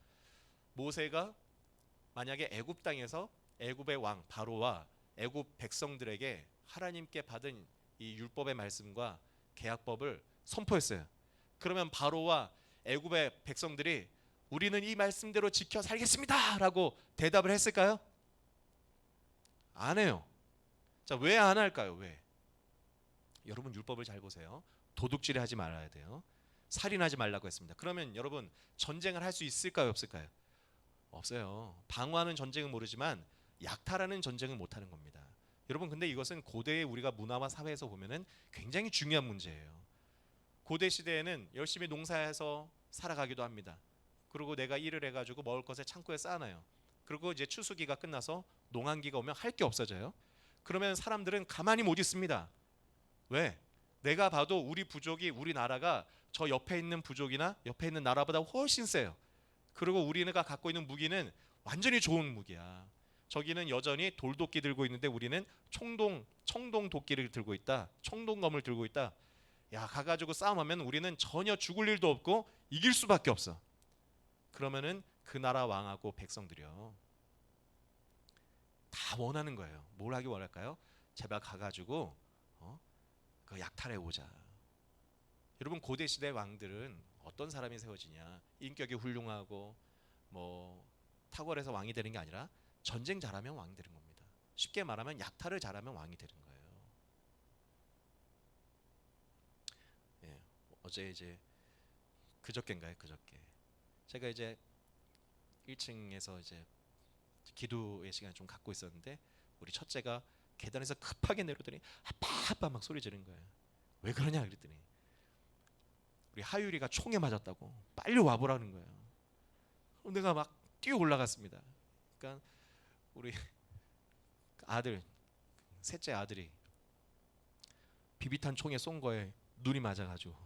모세가 만약에 애굽 땅에서 애굽의 왕 바로와 애굽 백성들에게 하나님께 받은 이 율법의 말씀과 계약법을 선포했어요. 그러면 바로와 애굽의 백성들이 우리는 이 말씀대로 지켜 살겠습니다라고 대답을 했을까요? 안 해요. 자, 왜 안 할까요? 왜? 여러분 율법을 잘 보세요. 도둑질하지 말아야 돼요. 살인하지 말라고 했습니다. 그러면 여러분 전쟁을 할 수 있을까요? 없을까요? 없어요. 방어하는 전쟁은 모르지만 약탈하는 전쟁은 못하는 겁니다. 여러분 근데 이것은 고대의 우리가 문화와 사회에서 보면은 굉장히 중요한 문제예요. 고대 시대에는 열심히 농사해서 살아가기도 합니다. 그리고 내가 일을 해가지고 먹을 것을 창고에 쌓아놔요. 그리고 이제 추수기가 끝나서 농한기가 오면 할 게 없어져요. 그러면 사람들은 가만히 못 있습니다. 왜? 내가 봐도 우리 부족이 우리 나라가 저 옆에 있는 부족이나 옆에 있는 나라보다 훨씬 세요. 그리고 우리가 갖고 있는 무기는 완전히 좋은 무기야. 저기는 여전히 돌도끼 들고 있는데 우리는 청동 도끼를 들고 있다. 청동검을 들고 있다. 야, 가가지고 싸움하면 우리는 전혀 죽을 일도 없고 이길 수밖에 없어. 그러면은 그 나라 왕하고 백성들이요 다 원하는 거예요. 뭘 하기 원할까요? 제발 가가지고 그 약탈해 오자. 여러분 고대 시대 왕들은 어떤 사람이 세워지냐? 인격이 훌륭하고 뭐 탁월해서 왕이 되는 게 아니라 전쟁 잘하면 왕이 되는 겁니다. 쉽게 말하면 약탈을 잘하면 왕이 되는 거예요. 예, 어제 이제 그저께인가요? 그저께 제가 이제 1층에서 이제 기도의 시간을 좀 갖고 있었는데 우리 첫째가 계단에서 급하게 내려오더니 아빠 막 소리 지르는 거예요. 왜 그러냐 그랬더니 우리 하율이가 총에 맞았다고 빨리 와보라는 거예요. 내가 막 뛰어 올라갔습니다. 그러니까 우리 아들 셋째 아들이 비비탄 총에 쏜 거에 눈이 맞아가지고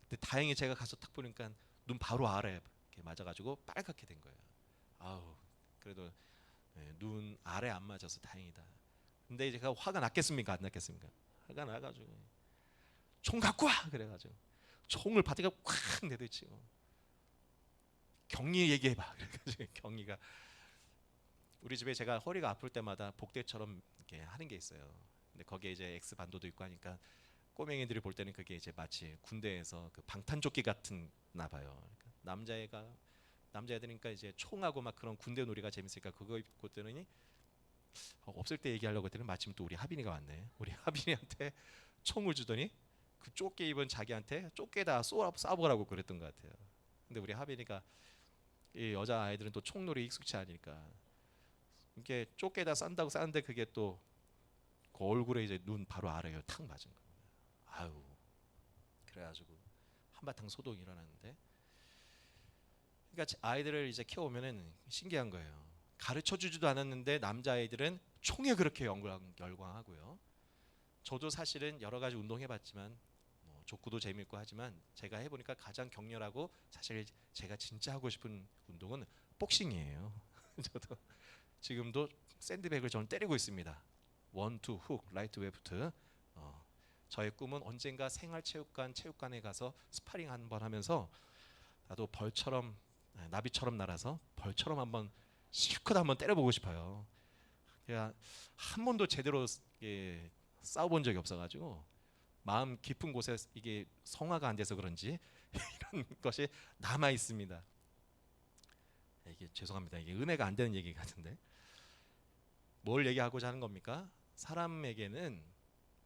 근데 다행히 제가 가서 딱 보니까 눈 바로 아래 이렇게 맞아가지고 빨갛게 된 거예요. 아우 그래도 눈 아래 안 맞아서 다행이다. 근데 제가 화가 났겠습니까? 안 났겠습니까? 화가 나가지고 총 갖고 와 그래가지고 총을 바닥에 콱 내리치고 경리 얘기해봐. 그래가지고 경리가 우리 집에 제가 허리가 아플 때마다 복대처럼 이렇게 하는 게 있어요. 근데 거기에 이제 X 반도도 있고 하니까 꼬맹이들이 볼 때는 그게 이제 마치 군대에서 그 방탄조끼 같은 나 봐요. 그러니까 남자애들이니까 이제 총하고 막 그런 군대 놀이가 재밌으니까 그거 입고 뜨더니 없을 때 얘기하려고 했더니 마침 또 우리 하빈이가 왔네. 우리 하빈이한테 총을 주더니 그 좁게 입은 자기한테 좁게다 쏴보라고 그랬던 것 같아요. 근데 우리 하빈이가 이 여자 아이들은 또 총놀이 익숙치 않으니까 이게 좁게다 싼다고 쌌는데 그게 또 그 얼굴에 이제 눈 바로 아래에 탁 맞은 거예요. 아유 그래가지고 한바탕 소동이 일어났는데 그러니까 아이들을 이제 키워오면은 신기한 거예요. 가르쳐 주지도 않았는데 남자아이들은 총에 그렇게 열광하고요. 저도 사실은 여러 가지 운동해봤지만 뭐 족구도 재밌고 하지만 제가 해보니까 가장 격렬하고 사실 제가 진짜 하고 싶은 운동은 복싱이에요. 저도 지금도 샌드백을 저는 때리고 있습니다. 원, 투, 훅, 라이트, 웨프트. 저의 꿈은 언젠가 체육관에 가서 스파링 한번 하면서 나도 벌처럼 나비처럼 날아서 벌처럼 한번 실컷 한번 때려보고 싶어요. 제가 한 번도 제대로 싸워본 적이 없어가지고 마음 깊은 곳에 이게 성화가 안 돼서 그런지 이런 것이 남아 있습니다. 이게 죄송합니다. 이게 은혜가 안 되는 얘기 같은데 뭘 얘기하고자 하는 겁니까? 사람에게는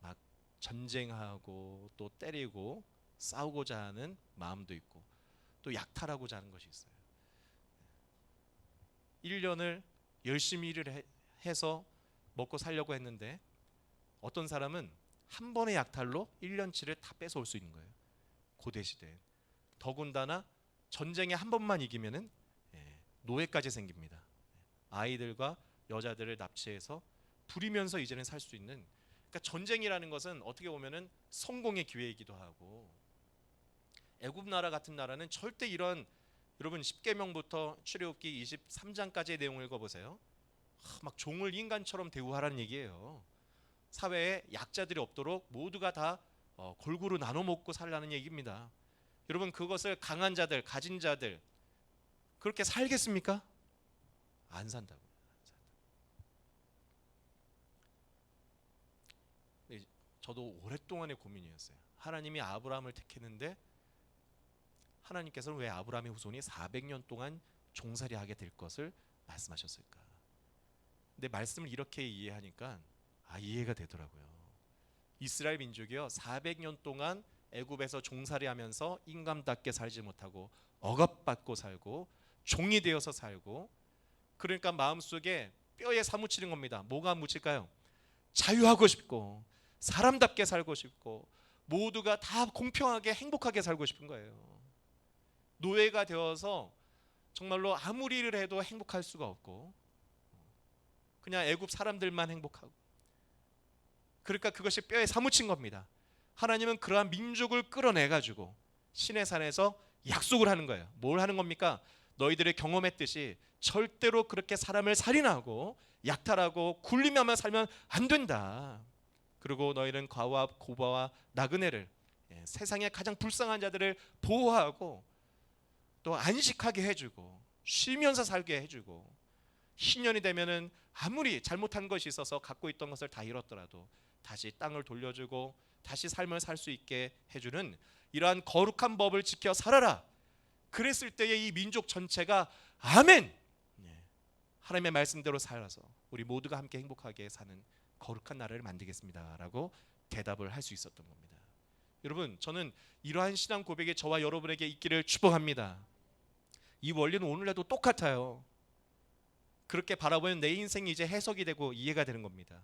막 전쟁하고 또 때리고 싸우고자 하는 마음도 있고 또 약탈하고자 하는 것이 있어요. 1년을 열심히 일을 해서 먹고 살려고 했는데 어떤 사람은 한 번의 약탈로 1년치를 다 뺏어올 수 있는 거예요. 고대 시대에. 더군다나 전쟁에 한 번만 이기면은 노예까지 생깁니다. 아이들과 여자들을 납치해서 부리면서 이제는 살 수 있는. 그러니까 전쟁이라는 것은 어떻게 보면은 성공의 기회이기도 하고 애굽 나라 같은 나라는 절대 이런 여러분 10계명부터 출애굽기 23장까지의 내용을 읽어보세요. 막 종을 인간처럼 대우하라는 얘기예요. 사회에 약자들이 없도록 모두가 다 골고루 나눠 먹고 살라는 얘기입니다. 여러분 그것을 강한 자들, 가진 자들 그렇게 살겠습니까? 안 산다고요. 안 산다. 저도 오랫동안의 고민이었어요. 하나님이 아브라함을 택했는데 하나님께서는 왜 아브라함의 후손이 400년 동안 종살이하게 될 것을 말씀하셨을까? 근데 말씀을 이렇게 이해하니까 이해가 되더라고요. 이스라엘 민족이요 400년 동안 애굽에서 종살이하면서 인간답게 살지 못하고 억압받고 살고 종이 되어서 살고, 그러니까 마음속에 뼈에 사무치는 겁니다. 뭐가 묻힐까요? 자유하고 싶고 사람답게 살고 싶고 모두가 다 공평하게 행복하게 살고 싶은 거예요. 노예가 되어서 정말로 아무리 일을 해도 행복할 수가 없고 그냥 애굽 사람들만 행복하고, 그러니까 그것이 뼈에 사무친 겁니다. 하나님은 그러한 민족을 끌어내가지고 시내산에서 약속을 하는 거예요. 뭘 하는 겁니까? 너희들이 경험했듯이 절대로 그렇게 사람을 살인하고 약탈하고 굴리며 살면 안 된다. 그리고 너희는 과와 고바와 나그네를, 세상의 가장 불쌍한 자들을 보호하고 또 안식하게 해주고 쉬면서 살게 해주고, 신년이 되면은 아무리 잘못한 것이 있어서 갖고 있던 것을 다 잃었더라도 다시 땅을 돌려주고 다시 삶을 살 수 있게 해주는 이러한 거룩한 법을 지켜 살아라. 그랬을 때에 이 민족 전체가 아멘, 하나님의 말씀대로 살아서 우리 모두가 함께 행복하게 사는 거룩한 나라를 만들겠습니다라고 대답을 할 수 있었던 겁니다. 여러분, 저는 이러한 신앙 고백이 저와 여러분에게 있기를 축복합니다. 이 원리는 오늘날도 똑같아요. 그렇게 바라보면 내 인생이 이제 해석이 되고 이해가 되는 겁니다.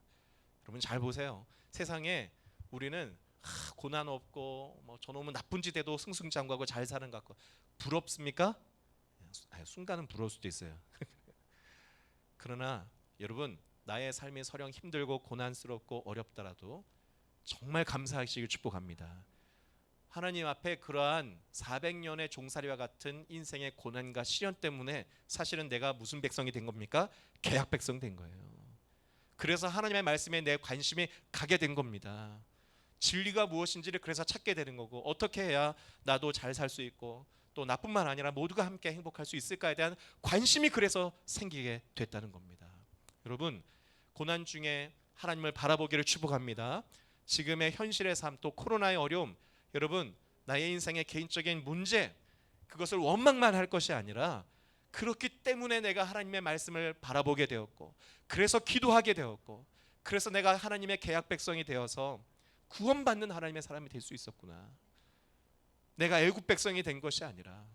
여러분 잘 보세요. 세상에 우리는 고난 없고 뭐 저놈은 나쁜 짓 해도 승승장구하고 잘 사는 것 같고 부럽습니까? 순간은 부러울 수도 있어요. 그러나 여러분, 나의 삶이 설령 힘들고 고난스럽고 어렵더라도 정말 감사하시길 축복합니다. 하나님 앞에 그러한 400년의 종살이와 같은 인생의 고난과 시련 때문에 사실은 내가 무슨 백성이 된 겁니까? 계약 백성 된 거예요. 그래서 하나님의 말씀에 내 관심이 가게 된 겁니다. 진리가 무엇인지를 그래서 찾게 되는 거고, 어떻게 해야 나도 잘 살 수 있고 또 나뿐만 아니라 모두가 함께 행복할 수 있을까에 대한 관심이 그래서 생기게 됐다는 겁니다. 여러분, 고난 중에 하나님을 바라보기를 축복합니다. 지금의 현실의 삶, 또 코로나의 어려움, 여러분 나의 인생의 개인적인 문제, 그것을 원망만 할 것이 아니라 그렇기 때문에 내가 하나님의 말씀을 바라보게 되었고, 그래서 기도하게 되었고, 그래서 내가 하나님의 계약 백성이 되어서 구원받는 하나님의 사람이 될 수 있었구나. 내가 애굽 백성이 된 것이 아니라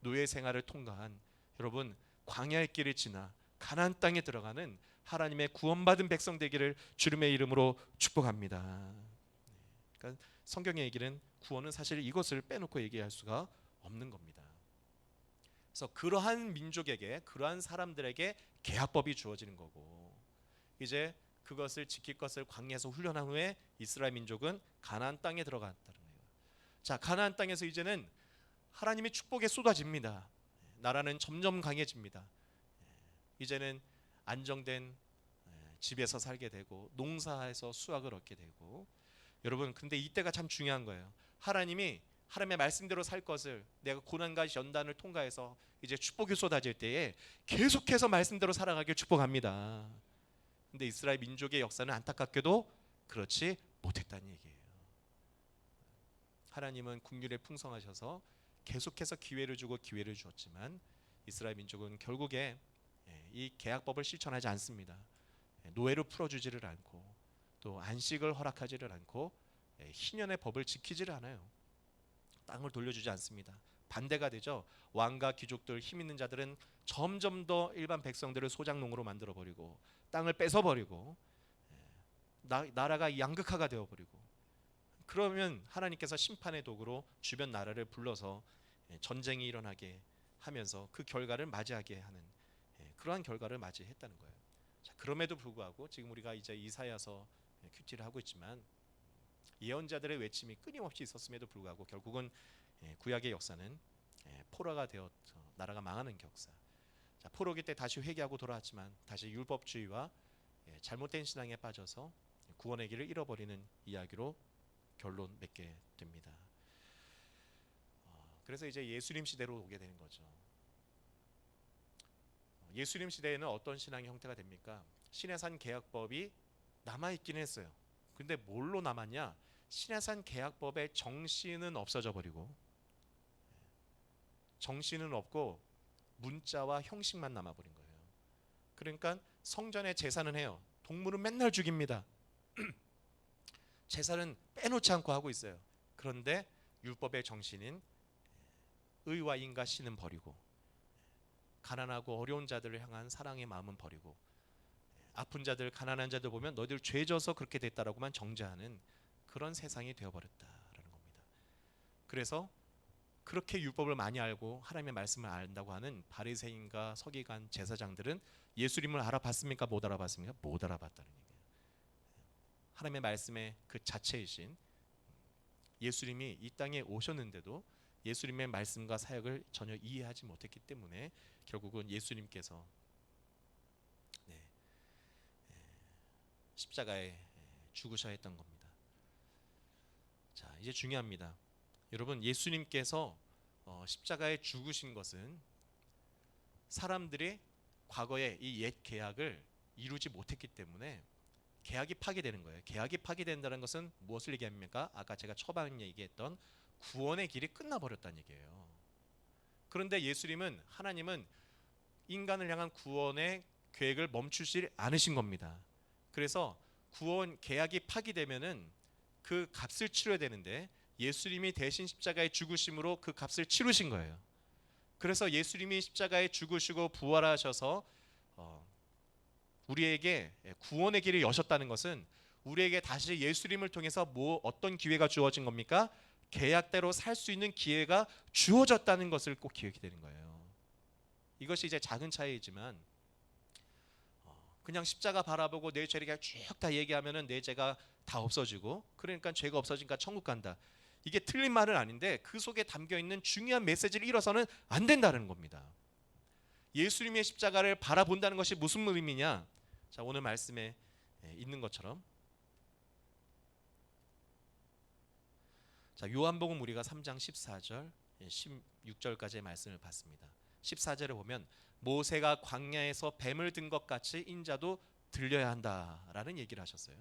노예 생활을 통과한, 여러분 광야의 길을 지나 가나안 땅에 들어가는 하나님의 구원받은 백성 되기를 주님의 이름으로 축복합니다. 그러니까 성경의 얘기는, 구원은 사실 이것을 빼놓고 얘기할 수가 없는 겁니다. 그래서 그러한 민족에게, 그러한 사람들에게 계약법이 주어지는 거고, 이제 그것을 지킬 것을 광야에서 훈련한 후에 이스라엘 민족은 가나안 땅에 들어갔다는 거예요. 자, 가나안 땅에서 이제는 하나님의 축복이 쏟아집니다. 나라는 점점 강해집니다. 이제는 안정된 집에서 살게 되고 농사에서 수확을 얻게 되고, 여러분 근데 이때가 참 중요한 거예요. 하나님이 하나님의 말씀대로 살 것을, 내가 고난과 연단을 통과해서 이제 축복이 쏟아질 때에 계속해서 말씀대로 살아가길 축복합니다. 근데 이스라엘 민족의 역사는 안타깝게도 그렇지 못했다는 얘기예요. 하나님은 긍휼에 풍성하셔서 계속해서 기회를 주고 기회를 주었지만 이스라엘 민족은 결국에 이 계약법을 실천하지 않습니다. 노예로 풀어주지를 않고 또 안식을 허락하지를 않고 희년의 법을 지키지를 않아요. 땅을 돌려주지 않습니다. 반대가 되죠. 왕과 귀족들, 힘 있는 자들은 점점 더 일반 백성들을 소작농으로 만들어버리고 땅을 뺏어버리고 나라가 양극화가 되어버리고, 그러면 하나님께서 심판의 도구로 주변 나라를 불러서 전쟁이 일어나게 하면서 그 결과를 맞이하게 하는 그러한 결과를 맞이했다는 거예요. 자, 그럼에도 불구하고 지금 우리가 이제 이사야서 큐티를 하고 있지만 예언자들의 외침이 끊임없이 있었음에도 불구하고 결국은 구약의 역사는 포로가 되어 나라가 망하는 역사. 자, 포로기 때 다시 회개하고 돌아왔지만 다시 율법주의와 잘못된 신앙에 빠져서 구원의 길을 잃어버리는 이야기로 결론 맺게 됩니다. 그래서 이제 예수님 시대로 오게 되는 거죠. 예수님 시대에는 어떤 신앙의 형태가 됩니까? 시내산 계약법이 남아있긴 했어요. 근데 뭘로 남았냐? 시내산 계약법의 정신은 없어져 버리고, 정신은 없고 문자와 형식만 남아버린 거예요. 그러니까 성전에 제사는 해요. 동물은 맨날 죽입니다. 제사는 빼놓지 않고 하고 있어요. 그런데 율법의 정신인 의와 인과 신은 버리고, 가난하고 어려운 자들을 향한 사랑의 마음은 버리고, 아픈 자들, 가난한 자들 보면 너희들 죄져서 그렇게 됐다라고만 정죄하는 그런 세상이 되어버렸다라는 겁니다. 그래서 그렇게 율법을 많이 알고 하나님의 말씀을 안다고 하는 바리새인과 서기관, 제사장들은 예수님을 알아봤습니까? 못 알아봤습니까? 못 알아봤다는 얘기예요. 하나님의 말씀의 그 자체이신 예수님이 이 땅에 오셨는데도 예수님의 말씀과 사역을 전혀 이해하지 못했기 때문에 결국은 예수님께서 십자가에 죽으셔야 했던 겁니다. 자, 이제 중요합니다. 여러분, 예수님께서 십자가에 죽으신 것은 사람들이 과거에 이 옛 계약을 이루지 못했기 때문에 계약이 파기되는 거예요. 계약이 파기된다는 것은 무엇을 얘기합니까? 아까 제가 초반에 얘기했던 구원의 길이 끝나버렸다는 얘기예요. 그런데 예수님은, 하나님은 인간을 향한 구원의 계획을 멈추지 않으신 겁니다. 그래서 구원 계약이 파기되면은 그 값을 치러야 되는데 예수님이 대신 십자가에 죽으심으로 그 값을 치르신 거예요. 그래서 예수님이 십자가에 죽으시고 부활하셔서 우리에게 구원의 길을 여셨다는 것은 우리에게 다시 예수님을 통해서 어떤 기회가 주어진 겁니까? 계약대로 살 수 있는 기회가 주어졌다는 것을 꼭 기억이 되는 거예요. 이것이 이제 작은 차이이지만 그냥 십자가 바라보고 내 죄를 그냥 쭉 다 얘기하면은 내 죄가 다 없어지고, 그러니까 죄가 없어지니까 천국 간다. 이게 틀린 말은 아닌데 그 속에 담겨 있는 중요한 메시지를 잃어서는 안 된다는 겁니다. 예수님의 십자가를 바라본다는 것이 무슨 의미냐? 자, 오늘 말씀에 있는 것처럼, 자, 요한복음 우리가 3장 14절 16절까지의 말씀을 봤습니다. 14절에 보면 모세가 광야에서 뱀을 든 것 같이 인자도 들려야 한다라는 얘기를 하셨어요.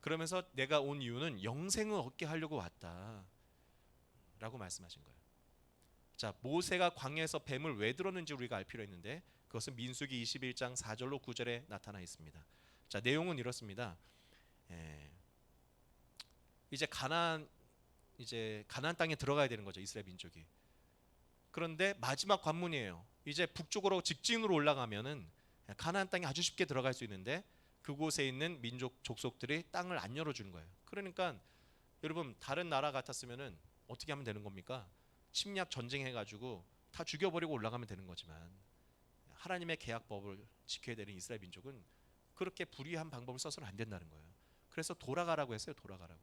그러면서 내가 온 이유는 영생을 얻게 하려고 왔다라고 말씀하신 거예요. 자, 모세가 광야에서 뱀을 왜 들었는지 우리가 알 필요 있는데 그것은 민수기 21장 4절로 9절에 나타나 있습니다. 자, 내용은 이렇습니다. 이제 가나안 땅에 들어가야 되는 거죠, 이스라엘 민족이. 그런데 마지막 관문이에요. 이제 북쪽으로 직진으로 올라가면은 가나안 땅에 아주 쉽게 들어갈 수 있는데 그곳에 있는 민족 족속들이 땅을 안 열어주는 거예요. 그러니까 여러분, 다른 나라 같았으면은 어떻게 하면 되는 겁니까? 침략 전쟁해가지고 다 죽여버리고 올라가면 되는 거지만 하나님의 계약법을 지켜야 되는 이스라엘 민족은 그렇게 불의한 방법을 써서는 안 된다는 거예요. 그래서 돌아가라고 했어요. 돌아가라고.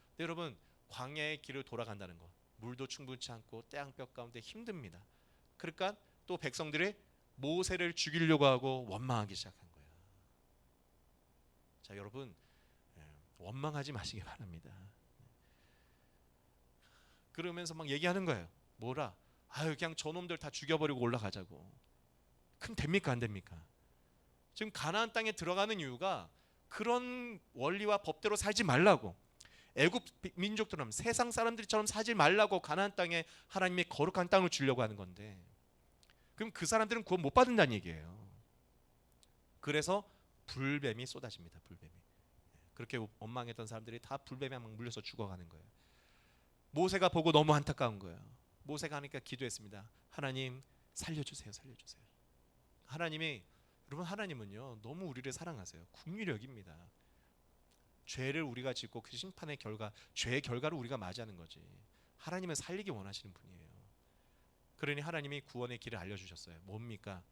근데 여러분, 광야의 길을 돌아간다는 거, 물도 충분치 않고 태양볕 가운데 힘듭니다. 그러니까 또 백성들이 모세를 죽이려고 하고 원망하기 시작한 거예요. 자, 여러분, 원망하지 마시기 바랍니다. 그러면서 막 얘기하는 거예요. 뭐라? 아유, 그냥 저놈들 다 죽여버리고 올라가자고. 그럼 됩니까? 안 됩니까? 지금 가나안 땅에 들어가는 이유가 그런 원리와 법대로 살지 말라고, 애굽 민족들은 세상 사람들처럼 살지 말라고 가나안 땅에 하나님이 거룩한 땅을 주려고 하는 건데, 그럼 그 사람들은 구원 못 받는다는 얘기예요. 그래서 불뱀이 쏟아집니다. 불뱀이. 그렇게 원망했던 사람들이 다 불뱀에 막 물려서 죽어가는 거예요. 모세가 보고 너무 안타까운 거예요. 모세가 하니까 기도했습니다. 하나님 살려주세요. 살려주세요. 하나님이, 여러분, 하나님은요 너무 우리를 사랑하세요. 국률력입니다. 죄를 우리가 짓고 그 심판의 결과, 죄의 결과를 우리가 맞이하는 거지. 하나님은 살리기 원하시는 분이에요. 그러니 하나님이 구원의 길을 알려주셨어요. 뭡니까?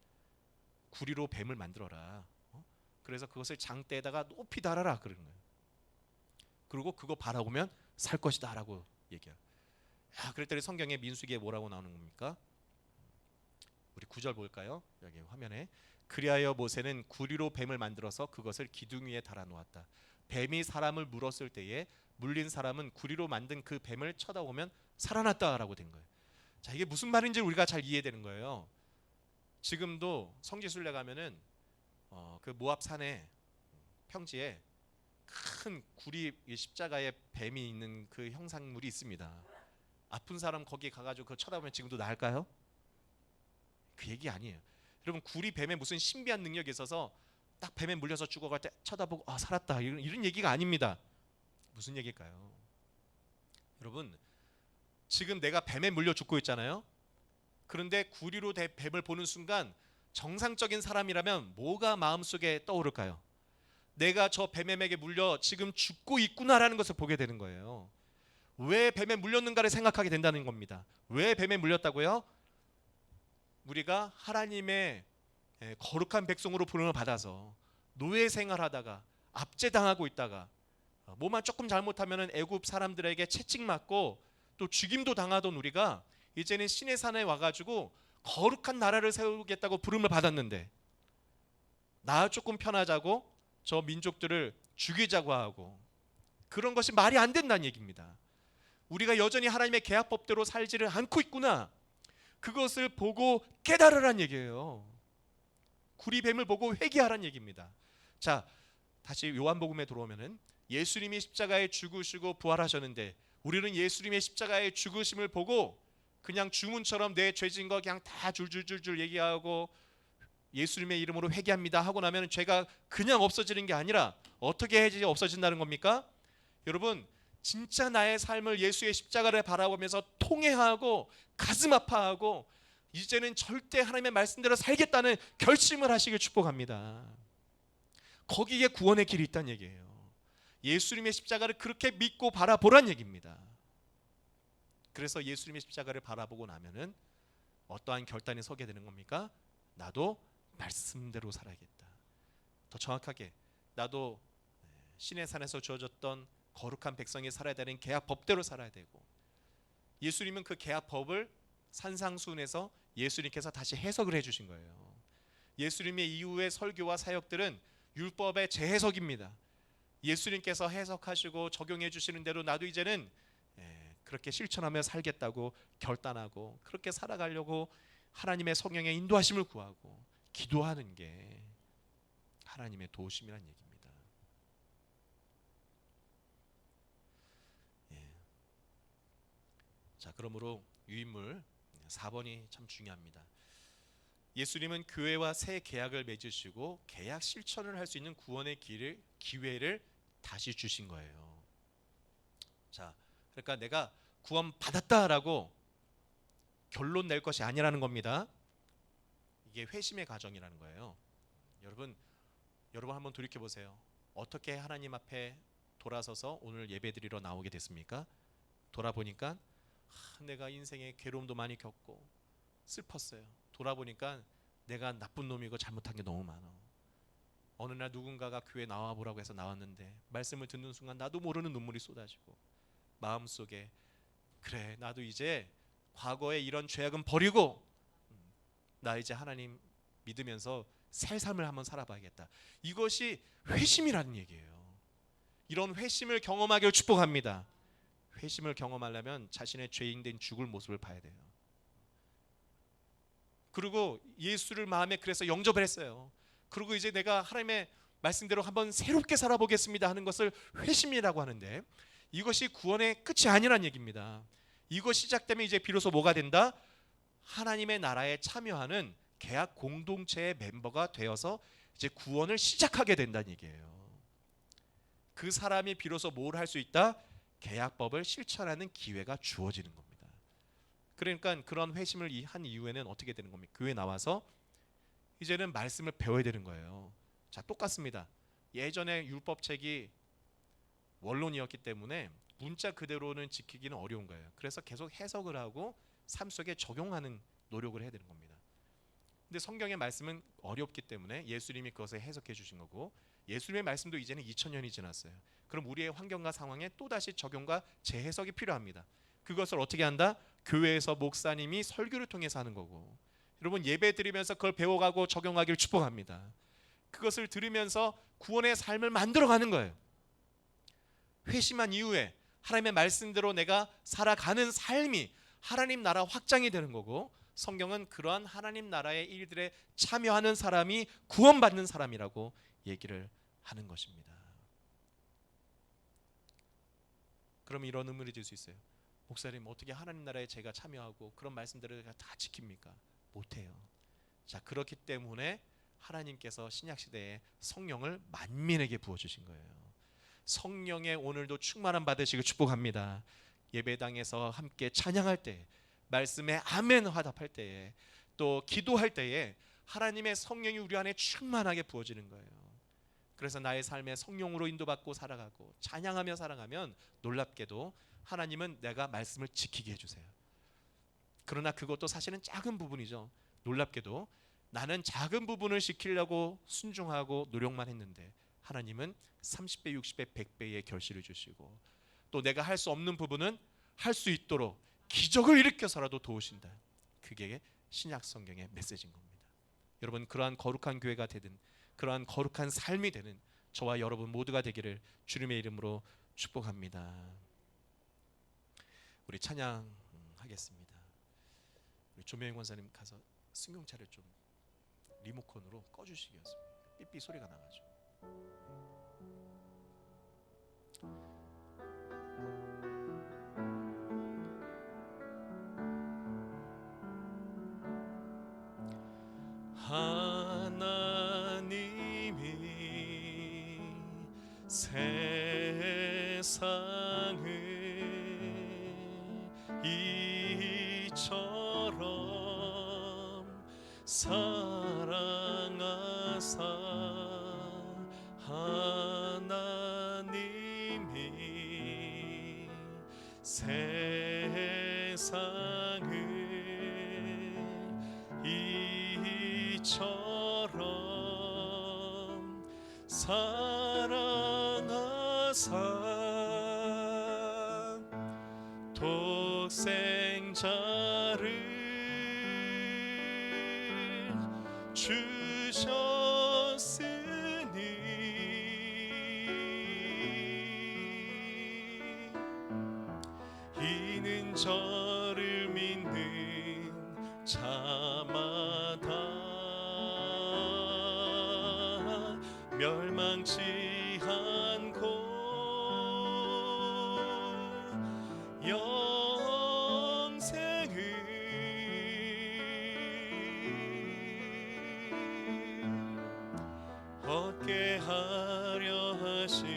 구리로 뱀을 만들어라. 그래서 그것을 장대에다가 높이 달아라 그러는 거예요. 그리고 그거 바라보면 살 것이다 라고 얘기해요. 그랬더니 성경에 민수기에 뭐라고 나오는 겁니까? 우리 9절 볼까요? 여기 화면에. 그리하여 모세는 구리로 뱀을 만들어서 그것을 기둥 위에 달아 놓았다. 뱀이 사람을 물었을 때에 물린 사람은 구리로 만든 그 뱀을 쳐다보면 살아났다라고 된 거예요. 자, 이게 무슨 말인지 우리가 잘 이해되는 거예요. 지금도 성지순례 가면은 그 모압 산에 평지에 큰 구리 십자가에 뱀이 있는 그 형상물이 있습니다. 아픈 사람 거기 가가지고 그거 쳐다보면 지금도 나을까요? 그 얘기 아니에요. 여러분, 구리 뱀에 무슨 신비한 능력이 있어서 딱 뱀에 물려서 죽어갈 때 쳐다보고 아 살았다 이런 얘기가 아닙니다. 무슨 얘기일까요? 여러분, 지금 내가 뱀에 물려 죽고 있잖아요. 그런데 구리로 된 뱀을 보는 순간 정상적인 사람이라면 뭐가 마음속에 떠오를까요? 내가 저 뱀에게 물려 지금 죽고 있구나라는 것을 보게 되는 거예요. 왜 뱀에 물렸는가를 생각하게 된다는 겁니다. 왜 뱀에 물렸다고요? 우리가 하나님의 거룩한 백성으로 부름을 받아서 노예 생활하다가 압제당하고 있다가 뭐만 조금 잘못하면 애굽 사람들에게 채찍맞고 또 죽임도 당하던 우리가 이제는 신의 산에 와가지고 거룩한 나라를 세우겠다고 부름을 받았는데 나 조금 편하자고 저 민족들을 죽이자고 하고 그런 것이 말이 안 된다는 얘기입니다. 우리가 여전히 하나님의 계약법대로 살지를 않고 있구나. 그것을 보고 깨달으란 얘기예요. 구리뱀을 보고 회개하란 얘기입니다. 자, 다시 요한복음에 들어오면은 예수님이 십자가에 죽으시고 부활하셨는데 우리는 예수님의 십자가의 죽으심을 보고 그냥 주문처럼 내 죄진 거 그냥 다 줄줄줄줄 얘기하고 예수님의 이름으로 회개합니다 하고 나면 죄가 그냥 없어지는 게 아니라 어떻게 해야지 없어진다는 겁니까? 여러분, 진짜 나의 삶을 예수의 십자가를 바라보면서 통회하고 가슴 아파하고 이제는 절대 하나님의 말씀대로 살겠다는 결심을 하시길 축복합니다. 거기에 구원의 길이 있다는 얘기예요. 예수님의 십자가를 그렇게 믿고 바라보란 얘기입니다. 그래서 예수님의 십자가를 바라보고 나면은 어떠한 결단이 서게 되는 겁니까? 나도 말씀대로 살아야겠다. 더 정확하게 나도 신의 산에서 주어졌던 거룩한 백성이 살아야 되는 계약 법대로 살아야 되고 예수님은 그 계약 법을 산상수훈에서 예수님께서 다시 해석을 해주신 거예요. 예수님의 이후의 설교와 사역들은 율법의 재해석입니다. 예수님께서 해석하시고 적용해 주시는 대로 나도 이제는 그렇게 실천하며 살겠다고 결단하고 그렇게 살아가려고 하나님의 성령의 인도하심을 구하고 기도하는 게 하나님의 도우심이란 얘기입니다. 자, 그러므로 유인물 4번이 참 중요합니다. 예수님은 교회와 새 계약을 맺으시고 계약 실천을 할 수 있는 구원의 기회를 다시 주신 거예요. 자, 그러니까 내가 구원 받았다라고 결론 낼 것이 아니라는 겁니다. 이게 회심의 과정이라는 거예요. 여러분 한번 돌이켜 보세요. 어떻게 하나님 앞에 돌아서서 오늘 예배드리러 나오게 됐습니까? 돌아보니까 내가 인생에 괴로움도 많이 겪고 슬펐어요. 돌아보니까 내가 나쁜 놈이고 잘못한 게 너무 많아. 어느 날 누군가가 교회 나와보라고 해서 나왔는데 말씀을 듣는 순간 나도 모르는 눈물이 쏟아지고 마음속에 그래 나도 이제 과거의 이런 죄악은 버리고 나 이제 하나님 믿으면서 새 삶을 한번 살아봐야겠다. 이것이 회심이라는 얘기예요. 이런 회심을 경험하기를 축복합니다. 회심을 경험하려면 자신의 죄인된 죽을 모습을 봐야 돼요. 그리고 예수를 마음에 그래서 영접을 했어요. 그리고 이제 내가 하나님의 말씀대로 한번 새롭게 살아보겠습니다 하는 것을 회심이라고 하는데 이것이 구원의 끝이 아니란 얘기입니다. 이거 시작되면 이제 비로소 뭐가 된다? 하나님의 나라에 참여하는 계약 공동체의 멤버가 되어서 이제 구원을 시작하게 된다는 얘기예요. 그 사람이 비로소 뭘 할 수 있다? 계약법을 실천하는 기회가 주어지는 겁니다. 그러니까 그런 회심을 한 이후에는 어떻게 되는 겁니까? 교회 나와서 이제는 말씀을 배워야 되는 거예요. 자, 똑같습니다. 예전에 율법책이 원론이었기 때문에 문자 그대로는 지키기는 어려운 거예요. 그래서 계속 해석을 하고 삶 속에 적용하는 노력을 해야 되는 겁니다. 근데 성경의 말씀은 어렵기 때문에 예수님이 그것을 해석해 주신 거고 예수님의 말씀도 이제는 2000년이 지났어요. 그럼 우리의 환경과 상황에 또다시 적용과 재해석이 필요합니다. 그것을 어떻게 한다? 교회에서 목사님이 설교를 통해서 하는 거고 여러분 예배 드리면서 그걸 배워가고 적용하기를 축복합니다. 그것을 들으면서 구원의 삶을 만들어가는 거예요. 회심한 이후에 하나님의 말씀대로 내가 살아가는 삶이 하나님 나라 확장이 되는 거고 성경은 그러한 하나님 나라의 일들에 참여하는 사람이 구원받는 사람이라고 얘기를 하는 것입니다. 그럼 이런 의문이 들 수 있어요. 목사님, 어떻게 하나님 나라에 제가 참여하고 그런 말씀들을 제가 다 지킵니까? 못해요. 자, 그렇기 때문에 하나님께서 신약시대에 성령을 만민에게 부어주신 거예요. 성령의 오늘도 충만함 받으시길 축복합니다. 예배당에서 함께 찬양할 때, 말씀에 아멘 화답할 때에, 또 기도할 때에 하나님의 성령이 우리 안에 충만하게 부어지는 거예요. 그래서 나의 삶에 성령으로 인도받고 살아가고 찬양하며 살아가면 놀랍게도 하나님은 내가 말씀을 지키게 해주세요. 그러나 그것도 사실은 작은 부분이죠. 놀랍게도 나는 작은 부분을 지키려고 순종하고 노력만 했는데 하나님은 30배, 60배, 100배의 결실을 주시고, 또 내가 할 수 없는 부분은 할 수 있도록 기적을 일으켜서라도 도우신다. 그게 신약 성경의 메시지인 겁니다. 여러분, 그러한 거룩한 교회가 되든 그러한 거룩한 삶이 되는 저와 여러분 모두가 되기를 주님의 이름으로 축복합니다. 우리 찬양하겠습니다. 우리 조명현 권사님 가서 승용차를 좀 리모컨으로 꺼주시겠습니까? 삐삐 소리가 나가지고. 하나님이 세상을 이처럼 사랑하사 하나님이 세상을 이처럼 사랑하사 독생자를 주셨으니 이는 저를 믿는 자마다 멸망치 않고 영생을 얻게 하려 하심이니라.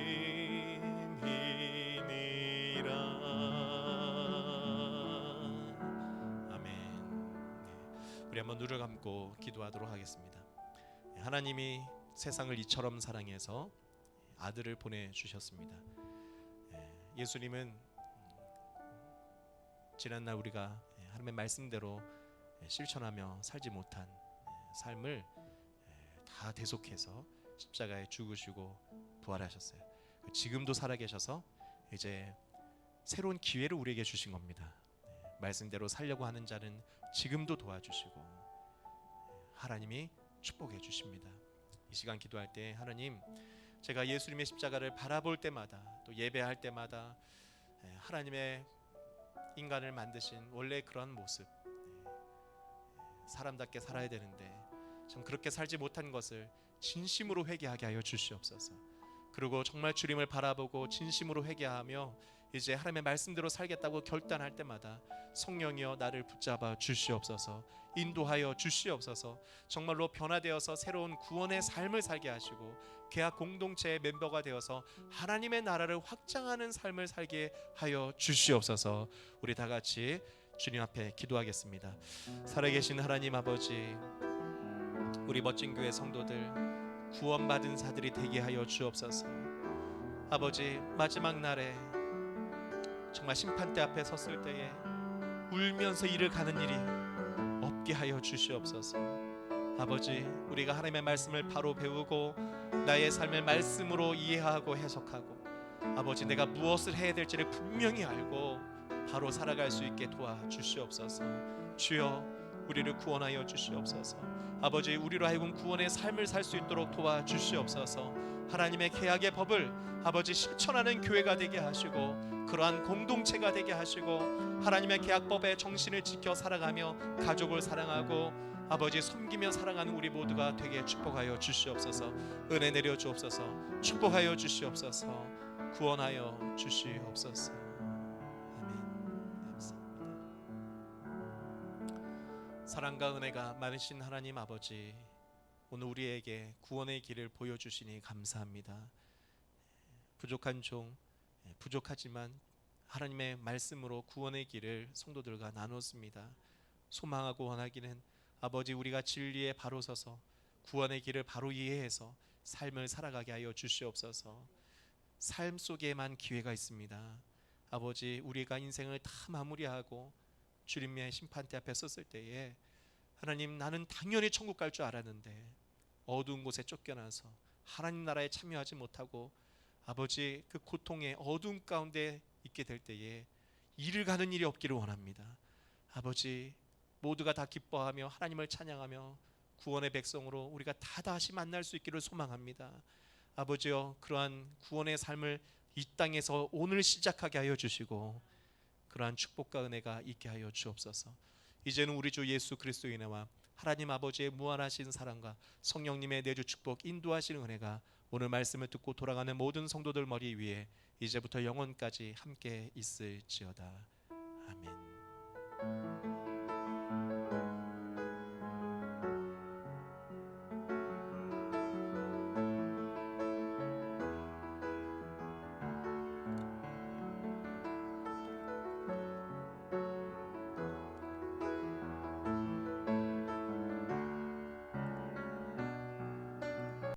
아멘. 우리 한번 눈을 감고 기도하도록 하겠습니다. 하나님이 세상을 이처럼 사랑해서 아들을 보내주셨습니다. 예수님은 지난날 우리가 하나님의 말씀대로 실천하며 살지 못한 삶을 다 대속해서 십자가에 죽으시고 부활하셨어요. 지금도 살아계셔서 이제 새로운 기회를 우리에게 주신 겁니다. 말씀대로 살려고 하는 자는 지금도 도와주시고 하나님이 축복해 주십니다. 이 시간 기도할 때 하나님, 제가 예수님의 십자가를 바라볼 때마다 또 예배할 때마다 하나님의 인간을 만드신 원래 그런 모습, 사람답게 살아야 되는데 참 그렇게 살지 못한 것을 진심으로 회개하게 하여 주시옵소서. 그리고 정말 주님을 바라보고 진심으로 회개하며 이제 하나님의 말씀대로 살겠다고 결단할 때마다 성령이여 나를 붙잡아 주시옵소서, 인도하여 주시옵소서. 정말로 변화되어서 새로운 구원의 삶을 살게 하시고 계약 공동체의 멤버가 되어서 하나님의 나라를 확장하는 삶을 살게 하여 주시옵소서. 우리 다 같이 주님 앞에 기도하겠습니다. 살아계신 하나님 아버지, 우리 멋진 교회 성도들 구원받은 자들이 되게 하여 주옵소서. 아버지, 마지막 날에 정말 심판대 앞에 섰을 때에 울면서 일을 가는 일이 없게 하여 주시옵소서. 아버지, 우리가 하나님의 말씀을 바로 배우고 나의 삶을 말씀으로 이해하고 해석하고 아버지, 내가 무엇을 해야 될지를 분명히 알고 바로 살아갈 수 있게 도와주시옵소서. 주여, 우리를 구원하여 주시옵소서. 아버지, 우리로 하여금 구원의 삶을 살 수 있도록 도와주시옵소서. 하나님의 계약의 법을 아버지 실천하는 교회가 되게 하시고 그러한 공동체가 되게 하시고 하나님의 계약법의 정신을 지켜 살아가며 가족을 사랑하고 아버지 섬기며 살아가는 우리 모두가 되게 축복하여 주시옵소서. 은혜 내려 주옵소서. 축복하여 주시옵소서. 구원하여 주시옵소서. 사랑과 은혜가 많으신 하나님 아버지, 오늘 우리에게 구원의 길을 보여주시니 감사합니다. 부족한 종, 부족하지만 하나님의 말씀으로 구원의 길을 성도들과 나눴습니다. 소망하고 원하기는 아버지, 우리가 진리에 바로 서서 구원의 길을 바로 이해해서 삶을 살아가게 하여 주시옵소서. 삶 속에만 기회가 있습니다. 아버지, 우리가 인생을 다 마무리하고 주님의 심판대 앞에 섰을 때에 하나님, 나는 당연히 천국 갈 줄 알았는데 어두운 곳에 쫓겨나서 하나님 나라에 참여하지 못하고 아버지, 그 고통의 어두움 가운데 있게 될 때에 이를 가는 일이 없기를 원합니다. 아버지, 모두가 다 기뻐하며 하나님을 찬양하며 구원의 백성으로 우리가 다 다시 만날 수 있기를 소망합니다. 아버지여, 그러한 구원의 삶을 이 땅에서 오늘 시작하게 하여 주시고 그러한 축복과 은혜가 있게 하여 주옵소서. 이제는 우리 주 예수 그리스도의 은혜와 하나님 아버지의 무한하신 사랑과 성령님의 내주 축복 인도하시는 은혜가 오늘 말씀을 듣고 돌아가는 모든 성도들 머리 위에 이제부터 영원까지 함께 있을지어다. 아멘.